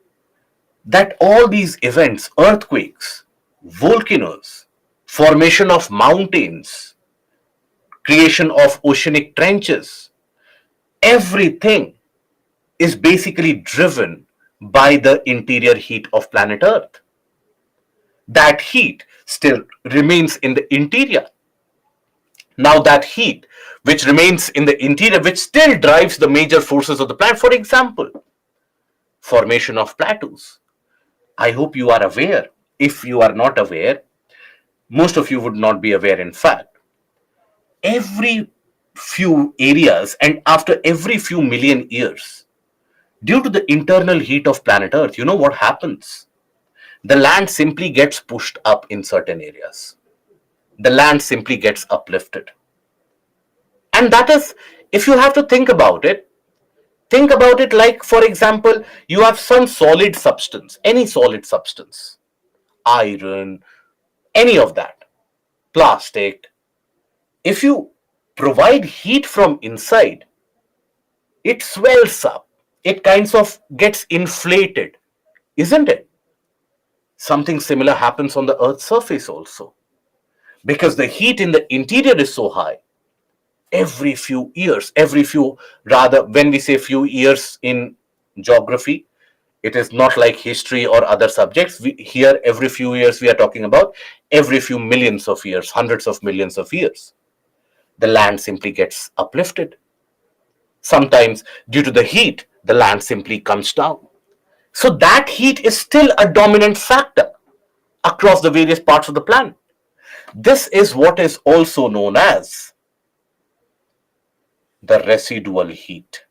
that all these events, earthquakes, volcanoes, formation of mountains, creation of oceanic trenches, everything is basically driven by the interior heat of planet Earth. That heat still remains in the interior. Now that heat which remains in the interior, which still drives the major forces of the planet, for example, formation of plateaus. I hope you are aware. If you are not aware, most of you would not be aware, in fact. Every few areas and after every few million years, due to the internal heat of planet Earth, you know what happens? The land simply gets pushed up in certain areas. The land simply gets uplifted. And that is, if you have to think about it like, for example, you have some solid substance, any solid substance. iron, any of that, plastic. If you provide heat from inside, it swells up. It kinds of gets inflated, isn't it? Something similar happens on the Earth's surface also. Because the heat in the interior is so high, every few years, rather, when we say few years in geography, it is not like history or other subjects. Here, every few years, we are talking about every few millions of years, hundreds of millions of years. The land simply gets uplifted. Sometimes, due to the heat, the land simply comes down. So, that heat is still a dominant factor across the various parts of the planet. This is what is also known as the residual heat,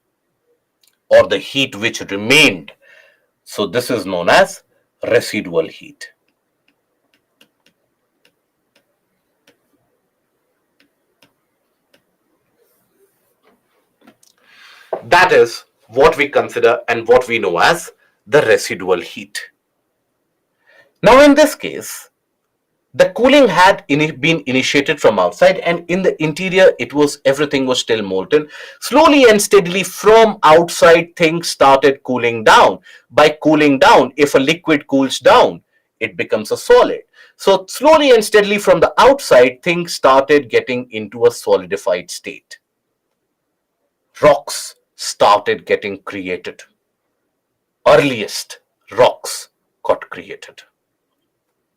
or the heat which remained. So, this is known as residual heat. That is what we consider and what we know as the residual heat. Now, in this case, the cooling had been initiated from outside, and in the interior, everything was still molten. Slowly and steadily from outside, things started cooling down. By cooling down, if a liquid cools down, it becomes a solid. So slowly and steadily from the outside, things started getting into a solidified state. Rocks started getting created. Earliest rocks got created.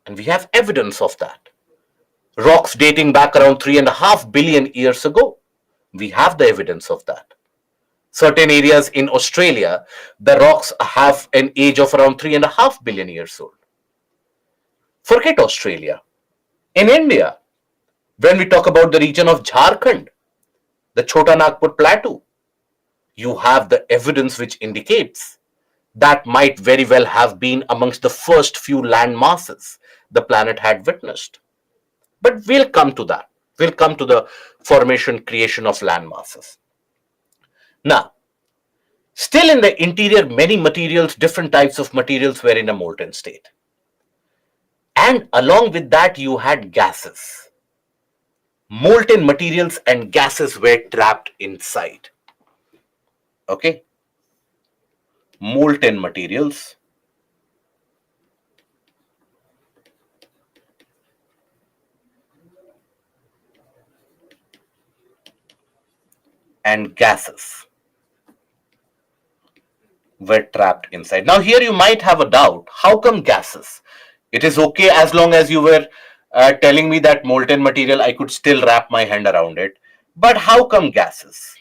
And we have evidence of that. Rocks dating back around 3.5 billion years ago. We have the evidence of that. Certain areas in Australia, the rocks have an age of around 3.5 billion years old. Forget Australia. In India, when we talk about the region of Jharkhand, the Chota Nagpur Plateau, you have the evidence which indicates that might very well have been amongst the first few land masses the planet had witnessed. But we'll come to that. We'll come to the formation, creation of land masses. Now, still in the interior, many materials, different types of materials were in a molten state. And along with that, you had gases. Molten materials and gases were trapped inside. Okay? Molten materials and gases were trapped inside. Now, here you might have a doubt. How come gases? It is okay as long as you were telling me that molten material, I could still wrap my hand around it. But how come gases?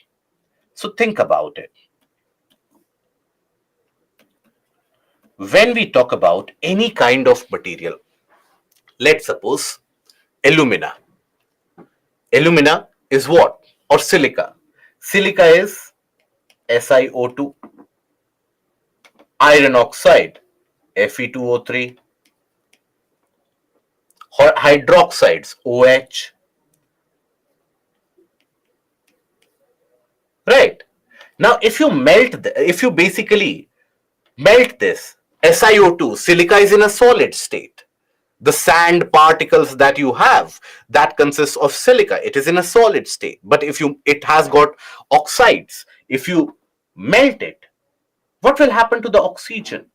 So think about it. When we talk about any kind of material, let's suppose alumina. Alumina is what? Or silica. Silica is SiO2. Iron oxide, Fe2O3. Hydroxides, OH. Right. Now, if you basically melt this, SiO2, silica is in a solid state. The sand particles that you have, that consists of silica, it is in a solid state. But it has got oxides. If you melt it, what will happen to the oxygen?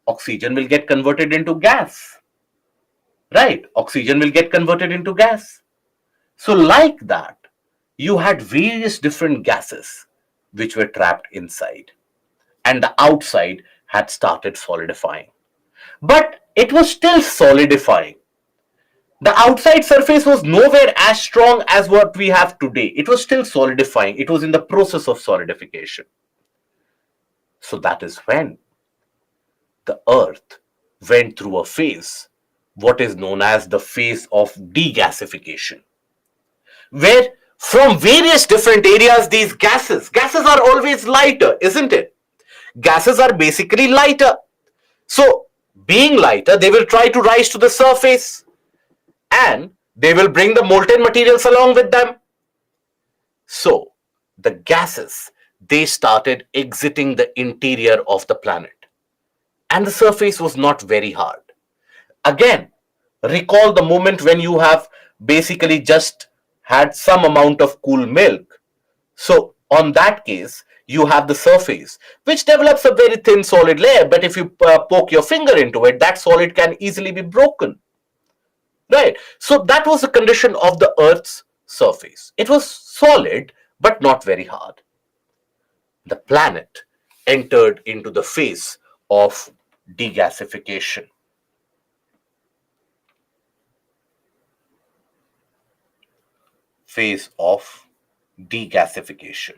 Oxygen will get converted into gas. Right? Oxygen will get converted into gas. So like that, you had various different gases which were trapped inside, and the outside had started solidifying. But it was still solidifying. The outside surface was nowhere as strong as what we have today. It was still solidifying. It was in the process of solidification. So that is when the earth went through a phase, what is known as the phase of degasification, where from various different areas, these gases are always lighter, isn't it? Gases are basically lighter. So being lighter, they will try to rise to the surface, and they will bring the molten materials along with them. So the gases, they started exiting the interior of the planet, and the surface was not very hard. Again, recall the moment when you have basically just had some amount of cool milk. So, on that case, you have the surface, which develops a very thin solid layer. But if you poke your finger into it, that solid can easily be broken. Right. So, that was the condition of the Earth's surface. It was solid, but not very hard. The planet entered into the phase of degasification. Phase of degasification.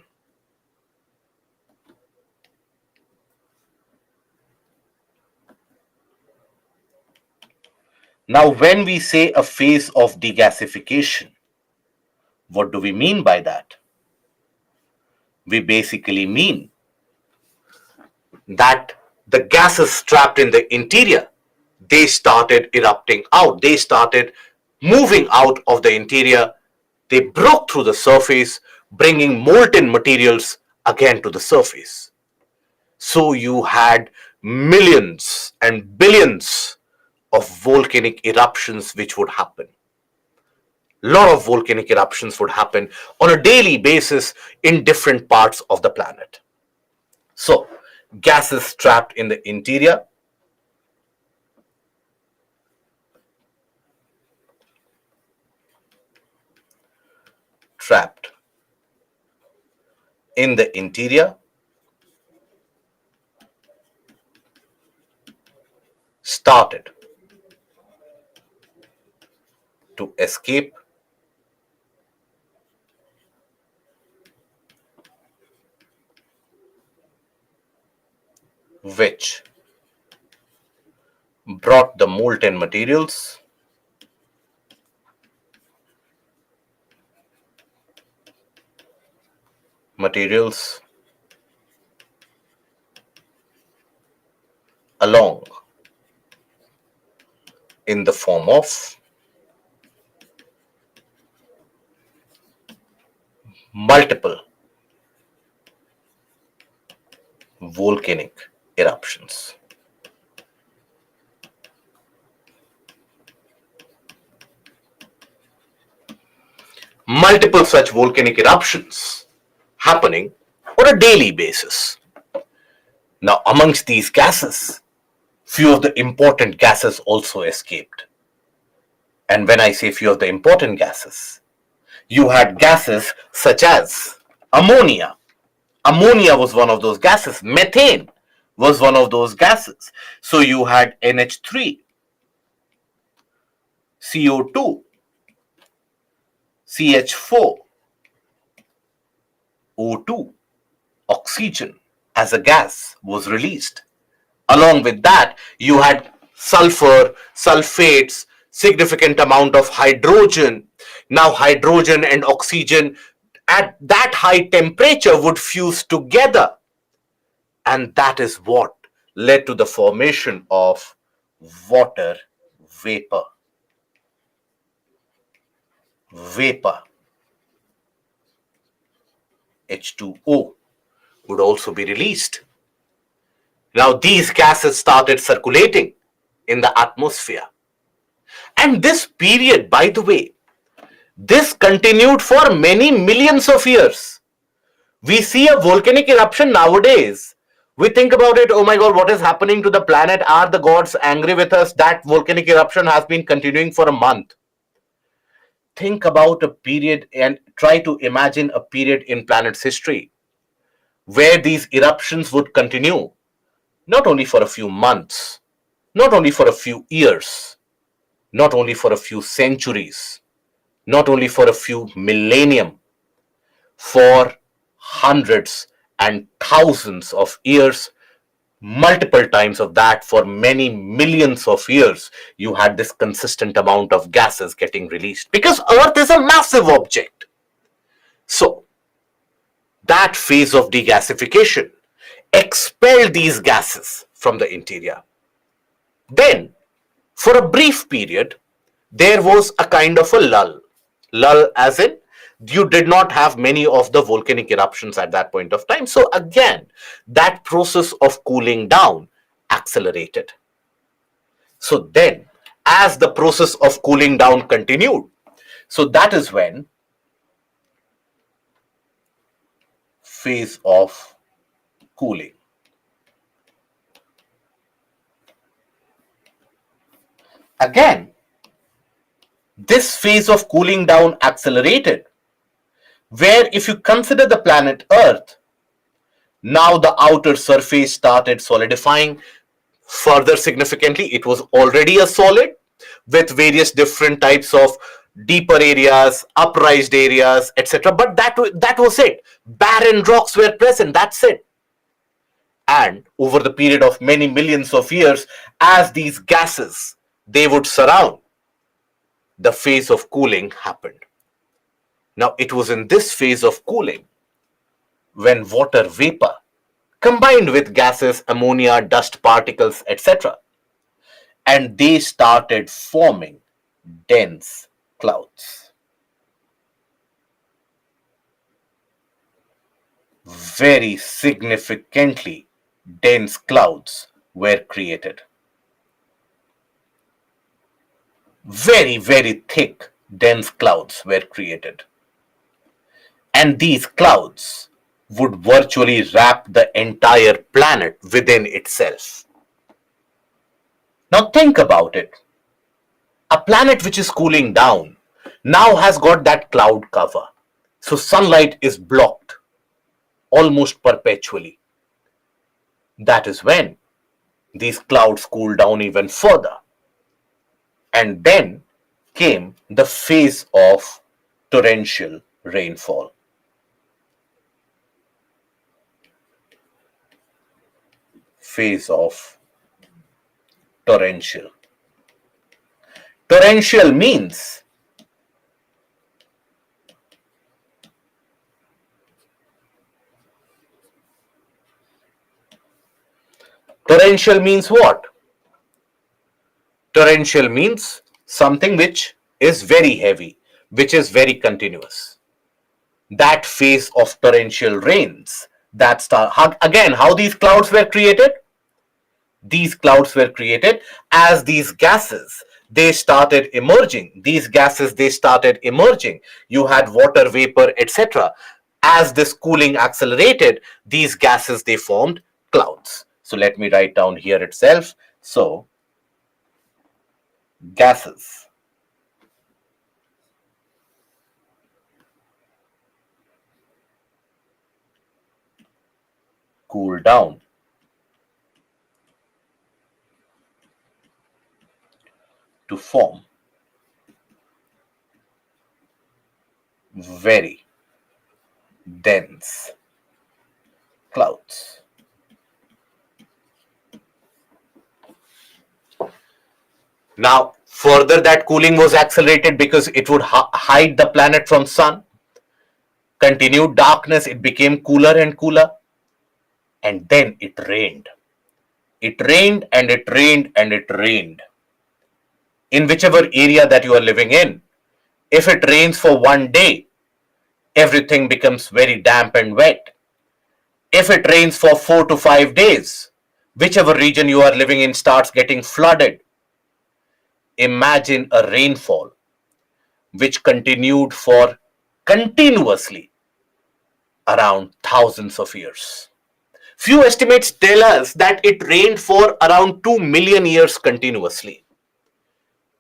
Now, when we say a phase of degasification, what do we mean by that? We basically mean that the gases trapped in the interior, they started erupting out. They started moving out of the interior. They broke through the surface, bringing molten materials again to the surface. So you had millions and billions of volcanic eruptions which would happen. A lot of volcanic eruptions would happen on a daily basis in different parts of the planet. So, gases trapped in the interior, trapped in the interior, started to escape, which brought the molten materials along in the form of multiple volcanic eruptions. Multiple such volcanic eruptions happening on a daily basis. Now, amongst these gases, few of the important gases also escaped. And when I say few of the important gases, you had gases such as ammonia. Ammonia was one of those gases. Methane was one of those gases. So you had NH3, CO2, CH4, O2, oxygen as a gas was released. Along with that, you had sulfur, sulfates, significant amount of hydrogen. Now, hydrogen and oxygen at that high temperature would fuse together. And that is what led to the formation of water vapor. Vapor, H2O, would also be released. Now, these gases started circulating in the atmosphere. And this period, by the way, this continued for many millions of years. We see a volcanic eruption nowadays. We think about it, oh my God, what is happening to the planet? Are the gods angry with us? That volcanic eruption has been continuing for a month. Think about a period and try to imagine a period in planet's history where these eruptions would continue not only for a few months, not only for a few years, not only for a few centuries, not only for a few millennium, for hundreds and thousands of years, multiple times of that, for many millions of years, you had this consistent amount of gases getting released because Earth is a massive object. So, that phase of degasification expelled these gases from the interior. Then, for a brief period, there was a kind of a lull. Lull as in, you did not have many of the volcanic eruptions at that point of time. So again, that process of cooling down accelerated. So then, as the process of cooling down continued. So that is when phase of cooling. Again, this phase of cooling down accelerated, where if you consider the planet Earth, now the outer surface started solidifying further significantly. It was already a solid with various different types of deeper areas, uprised areas, etc. But that was it. Barren rocks were present. That's it. And over the period of many millions of years, as these gases they would surround, the phase of cooling happened. Now it was in this phase of cooling when water vapor combined with gases, ammonia, dust particles, etc., and they started forming dense clouds. Very significantly dense clouds were created. Very, very thick, dense clouds were created. And these clouds would virtually wrap the entire planet within itself. Now, think about it. A planet which is cooling down now has got that cloud cover. So, sunlight is blocked almost perpetually. That is when these clouds cool down even further. And then came the phase of torrential rainfall. Phase of torrential. Torrential means torrential means what? Torrential means something which is very heavy, which is very continuous. That phase of torrential rains, that start again, how these clouds were created? These clouds were created as these gases they started emerging. These gases they started emerging. You had water vapor, etc. As this cooling accelerated, these gases they formed clouds. So let me write down here itself. So gases cool down to form very dense clouds. Now, further that cooling was accelerated because it would hide the planet from sun. Continued darkness, it became cooler and cooler. And then it rained. It rained and it rained and it rained. In whichever area that you are living in, if it rains for one day, everything becomes very damp and wet. If it rains for 4 to 5 days, whichever region you are living in starts getting flooded. Imagine a rainfall which continued for continuously around thousands of years. Few estimates tell us that it rained for around 2 million years continuously.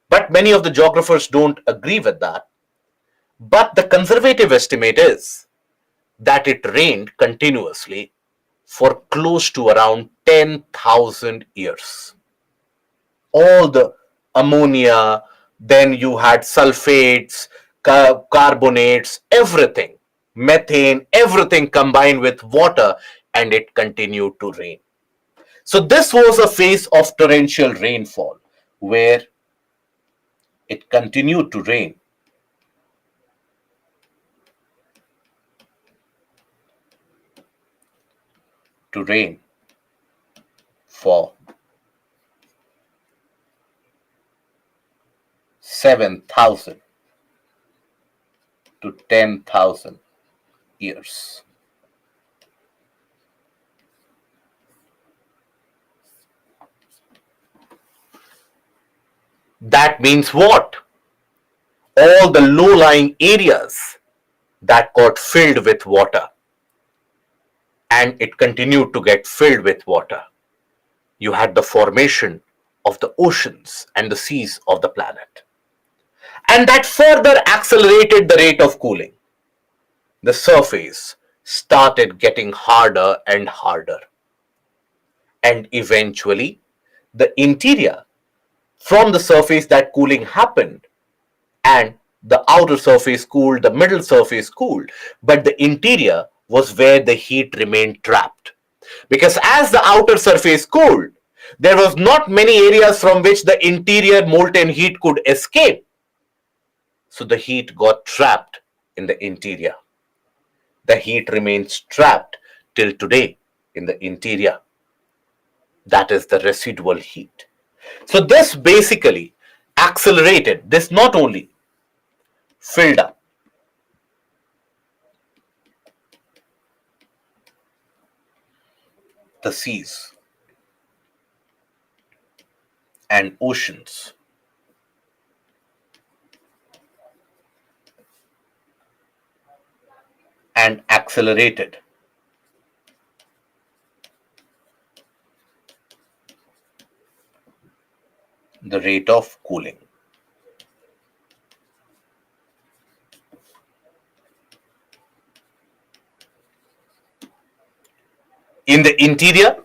But many of the geographers don't agree with that. But the conservative estimate is that it rained continuously for close to around 10,000 years. All the ammonia, then you had sulfates, carbonates, everything, methane, everything combined with water, and it continued to rain. So, this was a phase of torrential rainfall where it continued to rain for 7,000 to 10,000 years. That means what? All the low-lying areas that got filled with water, and it continued to get filled with water. You had the formation of the oceans and the seas of the planet. And that further accelerated the rate of cooling. The surface started getting harder and harder. And eventually, the interior, from the surface that cooling happened, and the outer surface cooled, the middle surface cooled, but the interior was where the heat remained trapped. Because as the outer surface cooled, there was not many areas from which the interior molten heat could escape. So the heat got trapped in the interior. The heat remains trapped till today in the interior. That is the residual heat. So this basically accelerated, this not only filled up the seas and oceans, and accelerated the rate of cooling. In the interior,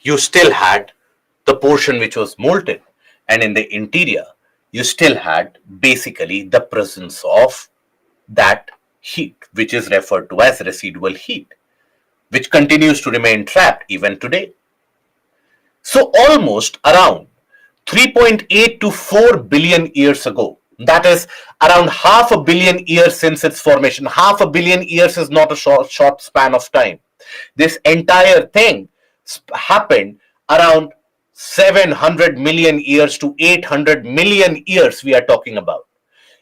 you still had the portion which was molten, and in the interior, you still had basically the presence of that heat, which is referred to as residual heat, which continues to remain trapped even today. So, almost around 3.8 to 4 billion years ago, that is around half a billion years since its formation. Half a billion years is not a short span of time. This entire thing happened around 700 million years to 800 million years, we are talking about.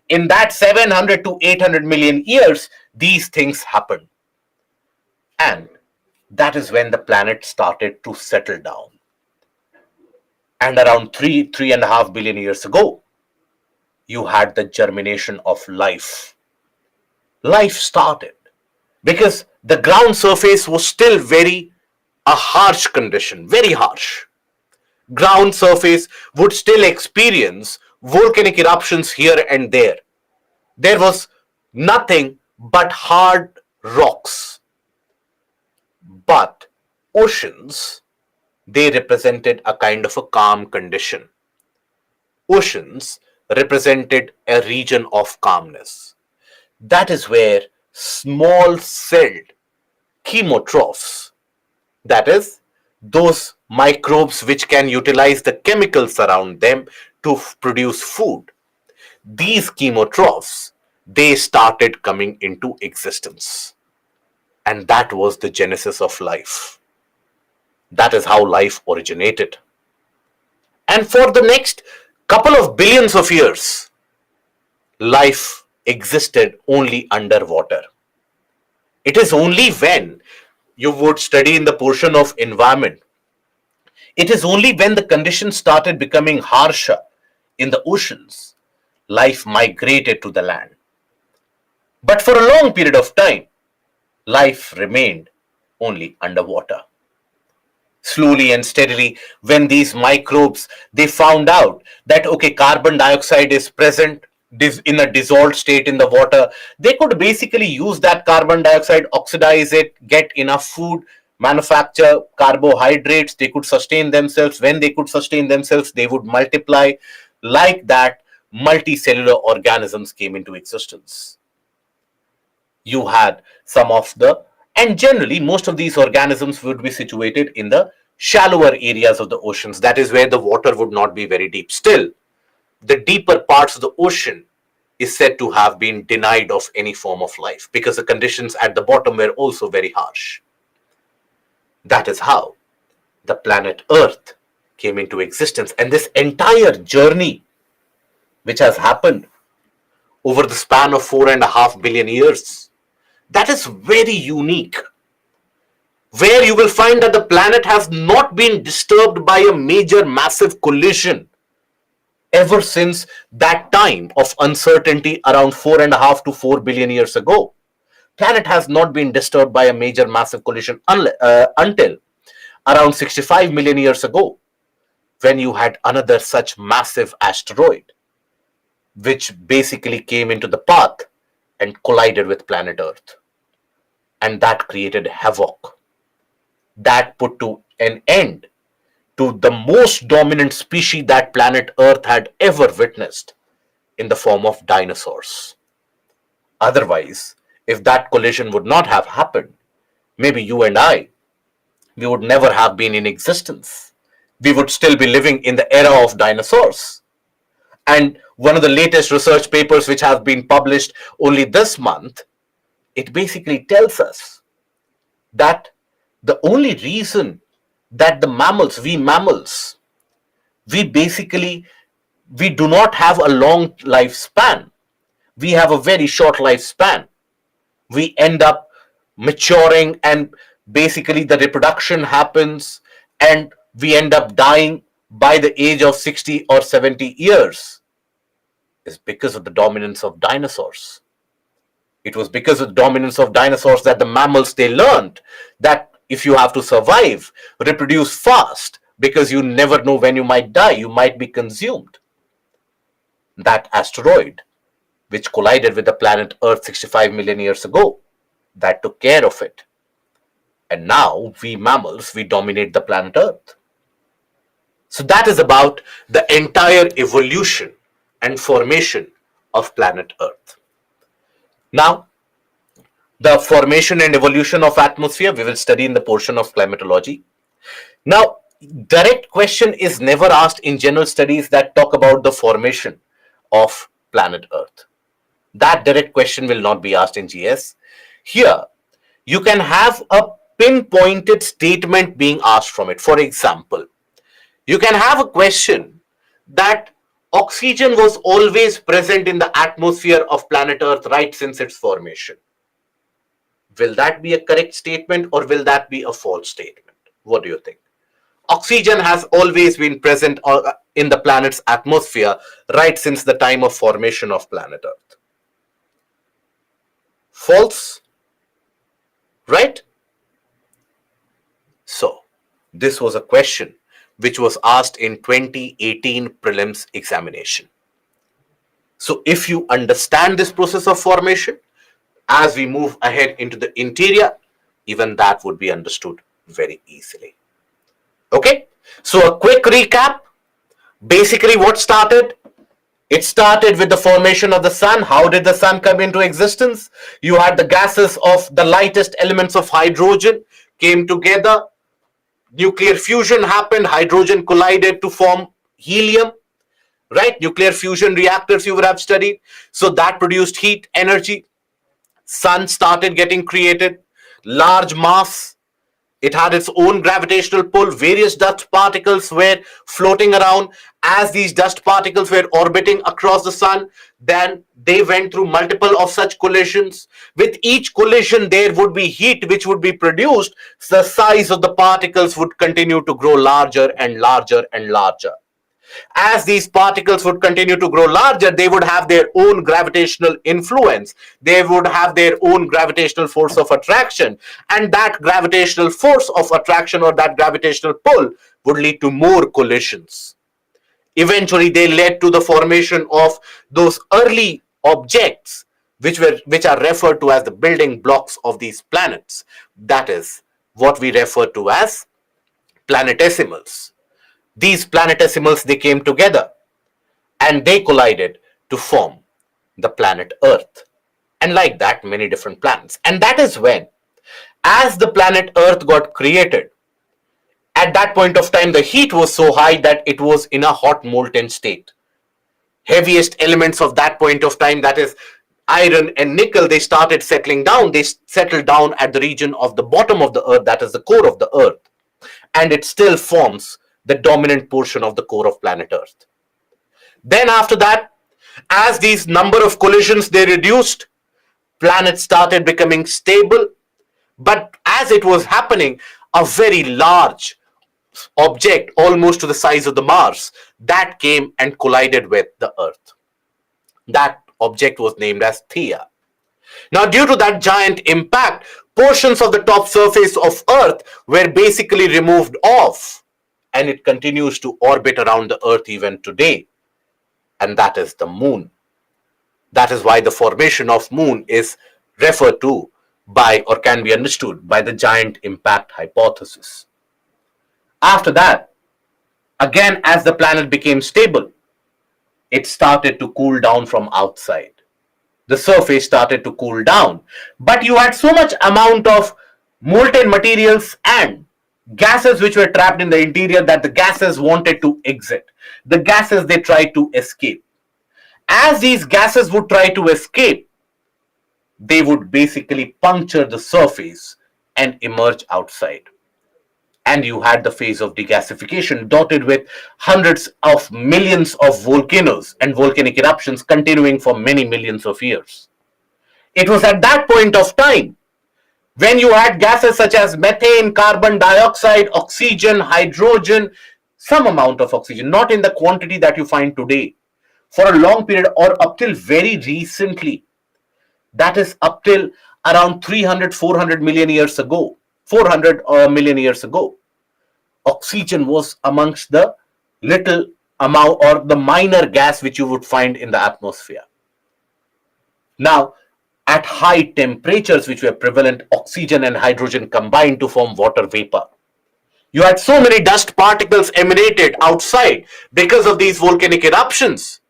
In that 700 to 800 million years, these things happened. And that is when the planet started to settle down. And around 3.5 billion years ago, you had the germination of life. Life started because the ground surface was still a harsh condition, very harsh. Ground surface would still experience volcanic eruptions here and there. There was nothing but hard rocks. But oceans, they represented a kind of a calm condition. Oceans represented a region of calmness. That is where small celled chemotrophs, that is, those microbes which can utilize the chemicals around them to produce food, these chemotrophs, they started coming into existence. And that was the genesis of life. That is how life originated. And for the next couple of billions of years, life existed only underwater. It is only when you would study in the portion of environment, it is only when the conditions started becoming harsher in the oceans, life migrated to the land. But for a long period of time, life remained only underwater. Slowly and steadily, when these microbes, they found out that okay, carbon dioxide is present in a dissolved state in the water, they could basically use that carbon dioxide, oxidize it, get enough food, manufacture carbohydrates. They could sustain themselves. When they could sustain themselves, they would multiply. Like that, multicellular organisms came into existence. You had some of the, and generally most of these organisms would be situated in the shallower areas of the oceans. That is where the water would not be very deep. Still, the deeper parts of the ocean is said to have been denied of any form of life because the conditions at the bottom were also very harsh. That is how the planet Earth came into existence. And this entire journey, which has happened over the span of 4.5 billion years, that is very unique. Where you will find that the planet has not been disturbed by a major massive collision. ever since that time of uncertainty around 4.5 to 4 billion years ago. Planet has not been disturbed by a major massive collision until around 65 million years ago, when you had another such massive asteroid, which basically came into the path and collided with planet Earth. And that created havoc. That put to an end to the most dominant species that planet Earth had ever witnessed, in the form of dinosaurs. Otherwise, if that collision would not have happened, maybe you and I, we would never have been in existence. We would still be living in the era of dinosaurs. And one of the latest research papers, which have been published only this month, it basically tells us that the only reason that we mammals, we basically, we do not have a long lifespan. We have a very short lifespan. We end up maturing, and basically the reproduction happens, and we end up dying by the age of 60 or 70 years, is because of the dominance of dinosaurs. It was because of the dominance of dinosaurs that the mammals, they learned that if you have to survive, reproduce fast, because you never know when you might die, you might be consumed. That asteroid, which collided with the planet Earth 65 million years ago, that took care of it. And now we mammals, we dominate the planet Earth. So that is about the entire evolution and formation of planet Earth. Now, the formation and evolution of atmosphere we will study in the portion of climatology. Now, direct question is never asked in general studies that talk about the formation of planet Earth. That direct question will not be asked in GS. Here, you can have a pinpointed statement being asked from it. For example, you can have a question that oxygen was always present in the atmosphere of planet Earth right since its formation. Will that be a correct statement, or will that be a false statement? What do you think? Oxygen has always been present in the planet's atmosphere right since the time of formation of planet Earth. False, right? So, this was a question which was asked in 2018 prelims examination. So, if you understand this process of formation, as we move ahead into the interior, even that would be understood very easily. Okay, so a quick recap. Basically, what started? It started with the formation of the sun. How did the sun come into existence? You had the gases of the lightest elements of hydrogen came together. Nuclear fusion happened. Hydrogen collided to form helium. Right? Nuclear fusion reactors you would have studied. So that produced heat, energy. Sun started getting created. Large mass. It had its own gravitational pull. Various dust particles were floating around. As these dust particles were orbiting across the sun, then they went through multiple of such collisions. With each collision, there would be heat which would be produced. So the size of the particles would continue to grow larger and larger and larger. As these particles would continue to grow larger, they would have their own gravitational influence. They would have their own gravitational force of attraction. And that gravitational force of attraction, or that gravitational pull, would lead to more collisions. Eventually, they led to the formation of those early objects, which are referred to as the building blocks of these planets. That is what we refer to as planetesimals. These planetesimals, they came together and they collided to form the planet Earth. And like that, many different planets. And that is when, as the planet Earth got created, at that point of time, the heat was so high that it was in a hot molten state. Heaviest elements of that point of time, that is iron and nickel, they started settling down. They settled down at the region of the bottom of the Earth, that is the core of the Earth. And it still forms the dominant portion of the core of planet Earth. Then after that, as these number of collisions, they reduced, planets started becoming stable. But as it was happening, a very large object, almost to the size of the Mars, that came and collided with the Earth. That object was named as Theia. Now, due to that giant impact, portions of the top surface of Earth were basically removed off, and it continues to orbit around the Earth even today, and that is the Moon. That is why the formation of Moon is referred to by, or can be understood by, the giant impact hypothesis. After that, again, as the planet became stable, it started to cool down from outside. The surface started to cool down, but you had so much amount of molten materials and gases which were trapped in the interior that the gases wanted to exit. The gases, they tried to escape. As these gases would try to escape, they would basically puncture the surface and emerge outside. And you had the phase of degasification dotted with hundreds of millions of volcanoes and volcanic eruptions continuing for many millions of years. It was at that point of time when you had gases such as methane, carbon dioxide, oxygen, hydrogen, some amount of oxygen, not in the quantity that you find today, for a long period or up till very recently, that is up till around 300, 400 million years ago, 400 million years ago, oxygen was amongst the little amount or the minor gas which you would find in the atmosphere. Now, at high temperatures which were prevalent, oxygen and hydrogen combined to form water vapor. You had so many dust particles emanated outside because of these volcanic eruptions.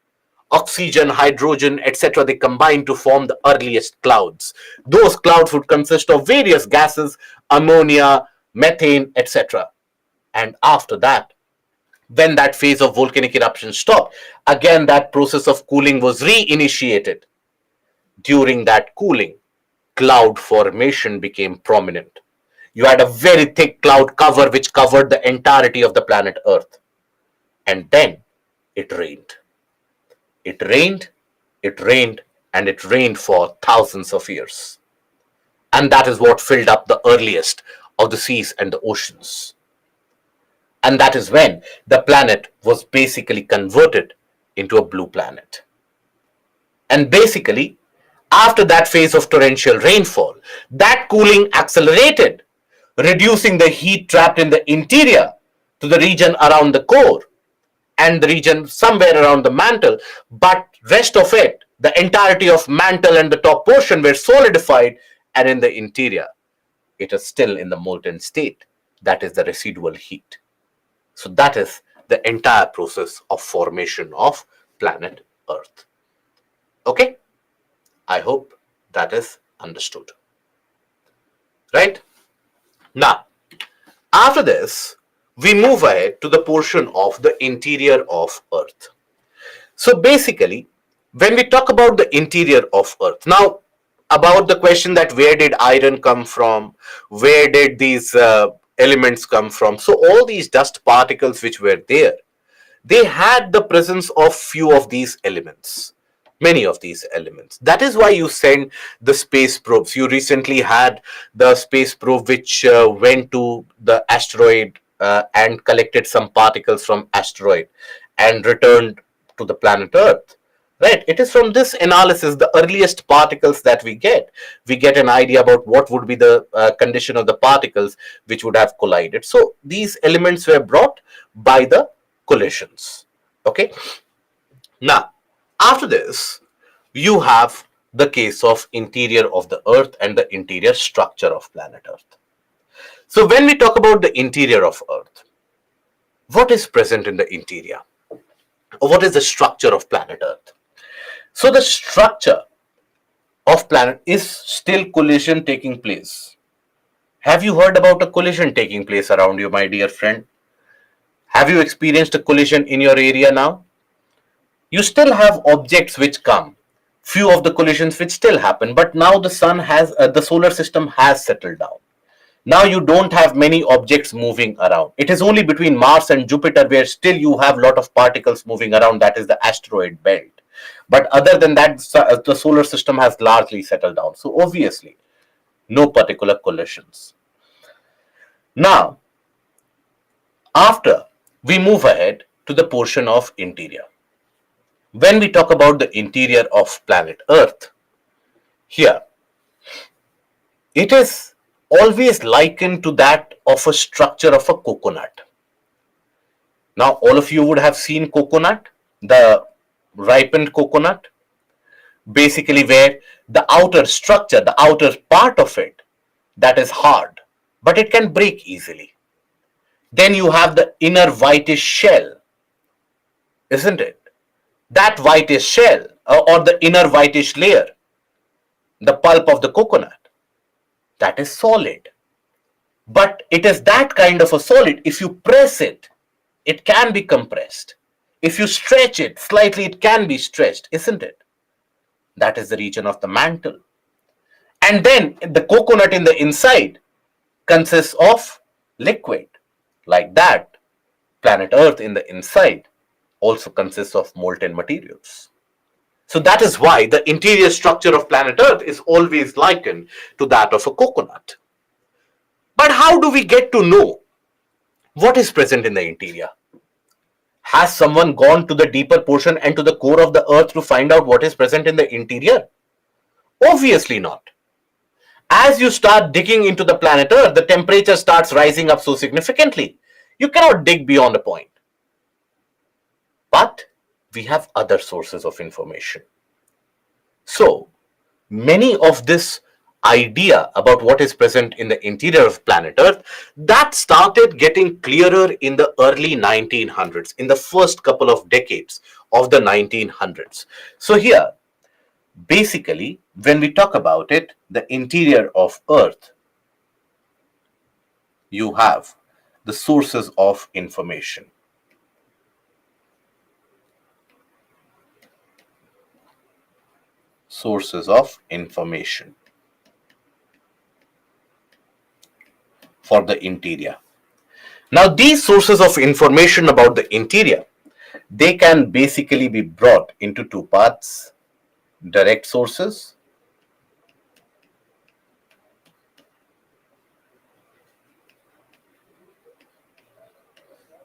Oxygen, hydrogen, etc., they combined to form the earliest clouds. Those clouds would consist of various gases, ammonia, methane, etc. And after that, when that phase of volcanic eruption stopped, again that process of cooling was reinitiated. During that cooling, cloud formation became prominent. You had a very thick cloud cover which covered the entirety of the planet Earth. And then it rained. It rained, it rained, and it rained for thousands of years. And that is what filled up the earliest of the seas and the oceans. And that is when the planet was basically converted into a blue planet. And basically, after that phase of torrential rainfall, that cooling accelerated, reducing the heat trapped in the interior to the region around the core and the region somewhere around the mantle, but rest of it, the entirety of mantle and the top portion were solidified, and in the interior, it is still in the molten state. That is the residual heat. So that is the entire process of formation of planet Earth. Okay? I hope that is understood. Right? Now, after this, we move ahead to the portion of the interior of Earth. So basically, when we talk about the interior of Earth, now about the question that where did iron come from, where did these elements come from, so all these dust particles which were there, they had the presence of few of these elements, many of these elements. That is why you send the space probes. You recently had the space probe which went to the asteroid and collected some particles from asteroid and returned to the planet Earth. Right? It is from this analysis, the earliest particles that we get an idea about what would be the condition of the particles which would have collided. So these elements were brought by the collisions. Okay. Now, after this, you have the case of interior of the Earth and the interior structure of planet Earth. So when we talk about the interior of Earth, what is present in the interior? Or what is the structure of planet Earth? So the structure of planet is still collision taking place. Have you heard about a collision taking place around you, my dear friend? Have you experienced a collision in your area now? You still have objects which come, few of the collisions which still happen, but now the sun has, the solar system has settled down. Now you don't have many objects moving around. It is only between Mars and Jupiter where still you have a lot of particles moving around, that is the asteroid belt. But other than that, the solar system has largely settled down. So obviously, no particular collisions. Now, after we move ahead to the portion of interior. When we talk about the interior of planet Earth, here it is always likened to that of a structure of a coconut. Now, all of you would have seen coconut, the ripened coconut, basically where the outer structure, the outer part of it, that is hard, but it can break easily. Then you have the inner whitish shell, isn't it? That whitish shell or the inner whitish layer, the pulp of the coconut, that is solid. But it is that kind of a solid, if you press it, it can be compressed. If you stretch it slightly, it can be stretched, isn't it? That is the region of the mantle. And then the coconut in the inside consists of liquid. Like that, planet Earth in the inside also consists of molten materials. So that is why the interior structure of planet Earth is always likened to that of a coconut. But how do we get to know what is present in the interior? Has someone gone to the deeper portion and to the core of the Earth to find out what is present in the interior? Obviously not. As you start digging into the planet Earth, the temperature starts rising up so significantly, you cannot dig beyond a point. But we have other sources of information. So, many of this idea about what is present in the interior of planet Earth, that started getting clearer in the early 1900s, in the first couple of decades of the 1900s. So here, basically, when we talk about it, the interior of Earth, you have the sources of information. Sources of information for the interior. Now, these sources of information about the interior, they can basically be brought into two parts: direct sources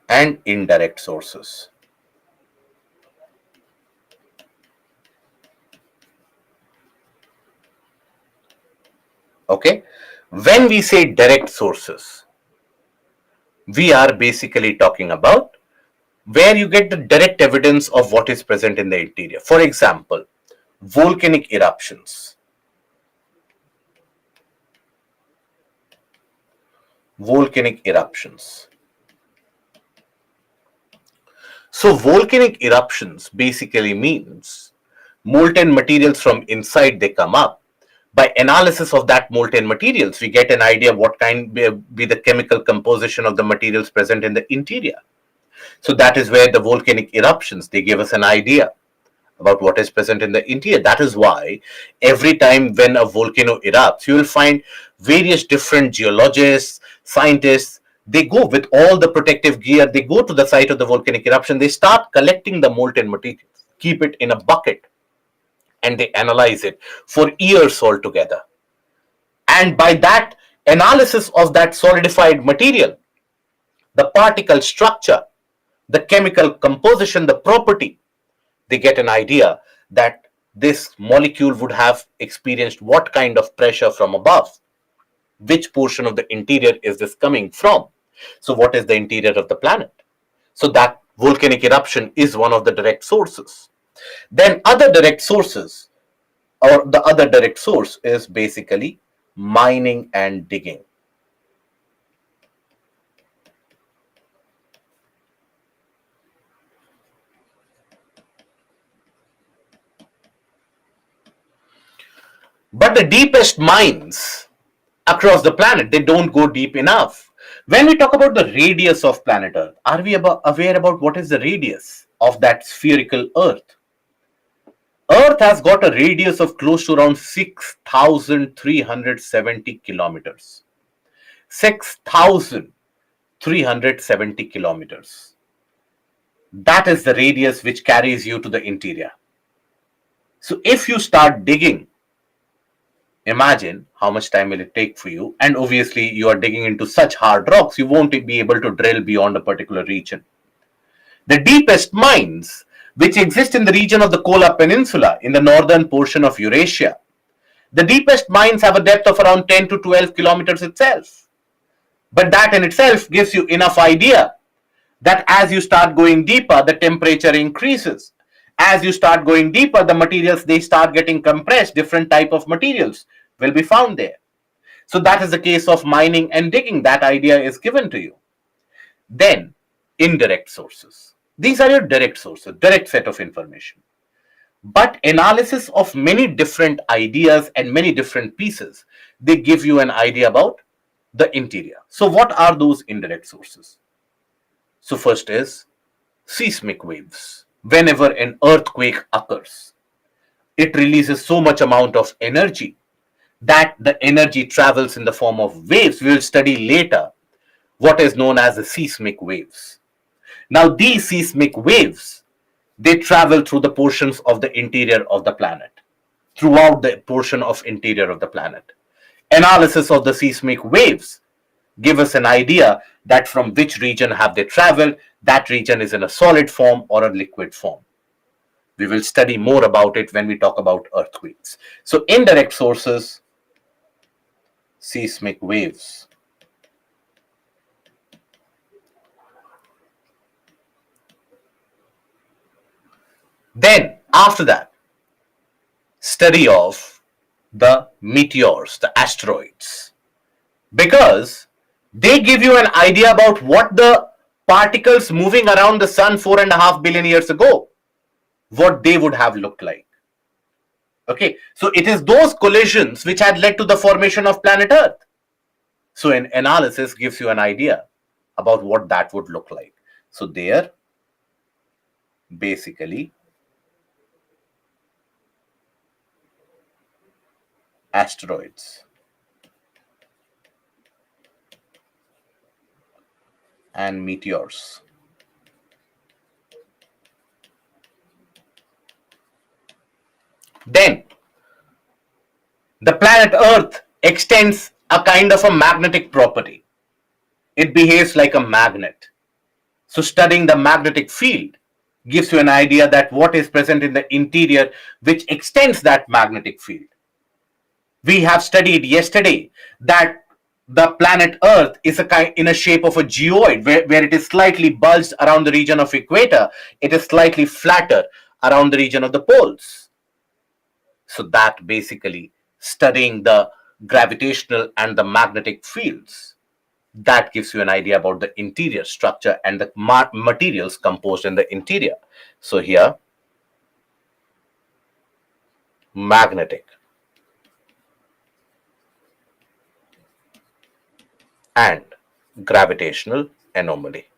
and indirect sources. Okay, when we say direct sources, we are basically talking about where you get the direct evidence of what is present in the interior. For example, volcanic eruptions. Volcanic eruptions. So volcanic eruptions basically means molten materials from inside, they come up. By analysis of that molten materials, we get an idea what kind be the chemical composition of the materials present in the interior. So that is where the volcanic eruptions, they give us an idea about what is present in the interior. That is why every time when a volcano erupts, you will find various different geologists, scientists, they go with all the protective gear, they go to the site of the volcanic eruption, they start collecting the molten materials, keep it in a bucket, and they analyze it for years altogether. And by that analysis of that solidified material, the particle structure, the chemical composition, the property, they get an idea that this molecule would have experienced what kind of pressure from above. Which portion of the interior is this coming from? So what is the interior of the planet? So that volcanic eruption is one of the direct sources. Then other direct sources, or the other direct source, is basically mining and digging. But the deepest mines across the planet, they don't go deep enough. When we talk about the radius of planet Earth, are we aware about what is the radius of that spherical Earth? Earth has got a radius of close to around 6,370 kilometers. 6,370 kilometers. That is the radius which carries you to the interior. So if you start digging, imagine how much time will it take for you. And obviously you are digging into such hard rocks, you won't be able to drill beyond a particular region. The deepest mines, which exist in the region of the Kola Peninsula in the northern portion of Eurasia. The deepest mines have a depth of around 10 to 12 kilometers itself. But that in itself gives you enough idea that as you start going deeper, the temperature increases. As you start going deeper, the materials, they start getting compressed. Different type of materials will be found there. So that is the case of mining and digging. That idea is given to you. Then indirect sources. These are your direct sources, direct set of information. But analysis of many different ideas and many different pieces, they give you an idea about the interior. So what are those indirect sources? So first is seismic waves. Whenever an earthquake occurs, it releases so much amount of energy that the energy travels in the form of waves. We will study later what is known as the seismic waves. Now these seismic waves, they travel through the portions of the interior of the planet, throughout the portion of interior of the planet. Analysis of the seismic waves give us an idea that from which region have they traveled, that region is in a solid form or a liquid form. We will study more about it when we talk about earthquakes. So indirect sources, seismic waves. Then after that, study of the meteors, the asteroids, because they give you an idea about what the particles moving around the sun 4.5 billion years ago, what they would have looked like. Okay, so it is those collisions which had led to the formation of planet Earth. So an analysis gives you an idea about what that would look like. So there, basically, asteroids and meteors. Then the planet Earth extends a kind of a magnetic property. It behaves like a magnet. So studying the magnetic field gives you an idea that what is present in the interior which extends that magnetic field. We have studied yesterday that the planet Earth is in a shape of a geoid where it is slightly bulged around the region of equator. It is slightly flatter around the region of the poles. So that basically studying the gravitational and the magnetic fields, that gives you an idea about the interior structure and the materials composed in the interior. So here, magnetic and gravitational anomaly.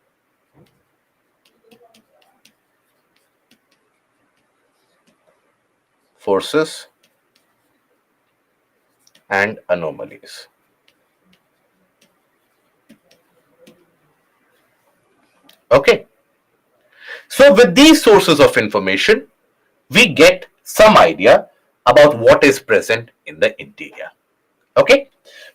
Forces and anomalies. Okay. So with these sources of information, we get some idea about what is present in the interior. Okay.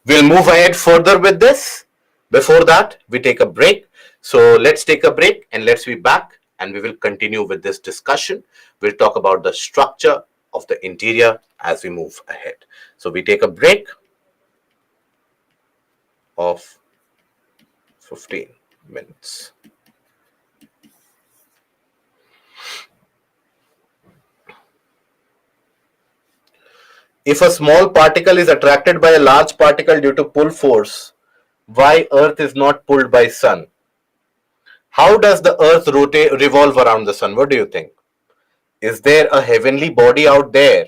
We'll move ahead further with this. Before that, we take a break. So let's take a break and let's be back and we will continue with this discussion. We'll talk about the structure of the interior as we move ahead. So we take a break of 15 minutes. If a small particle is attracted by a large particle due to pull force, why Earth is not pulled by sun? How does the Earth revolve around the sun? What do you think? Is there a heavenly body out there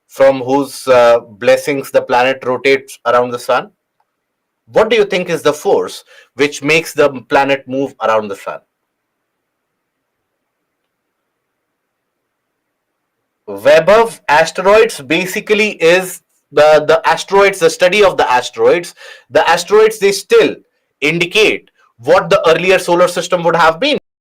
from whose blessings the planet rotates around the sun? What do you think is the force which makes the planet move around the sun? Web of asteroids basically is the asteroids, the study of the asteroids. The asteroids, they still indicate what the earlier solar system would have been.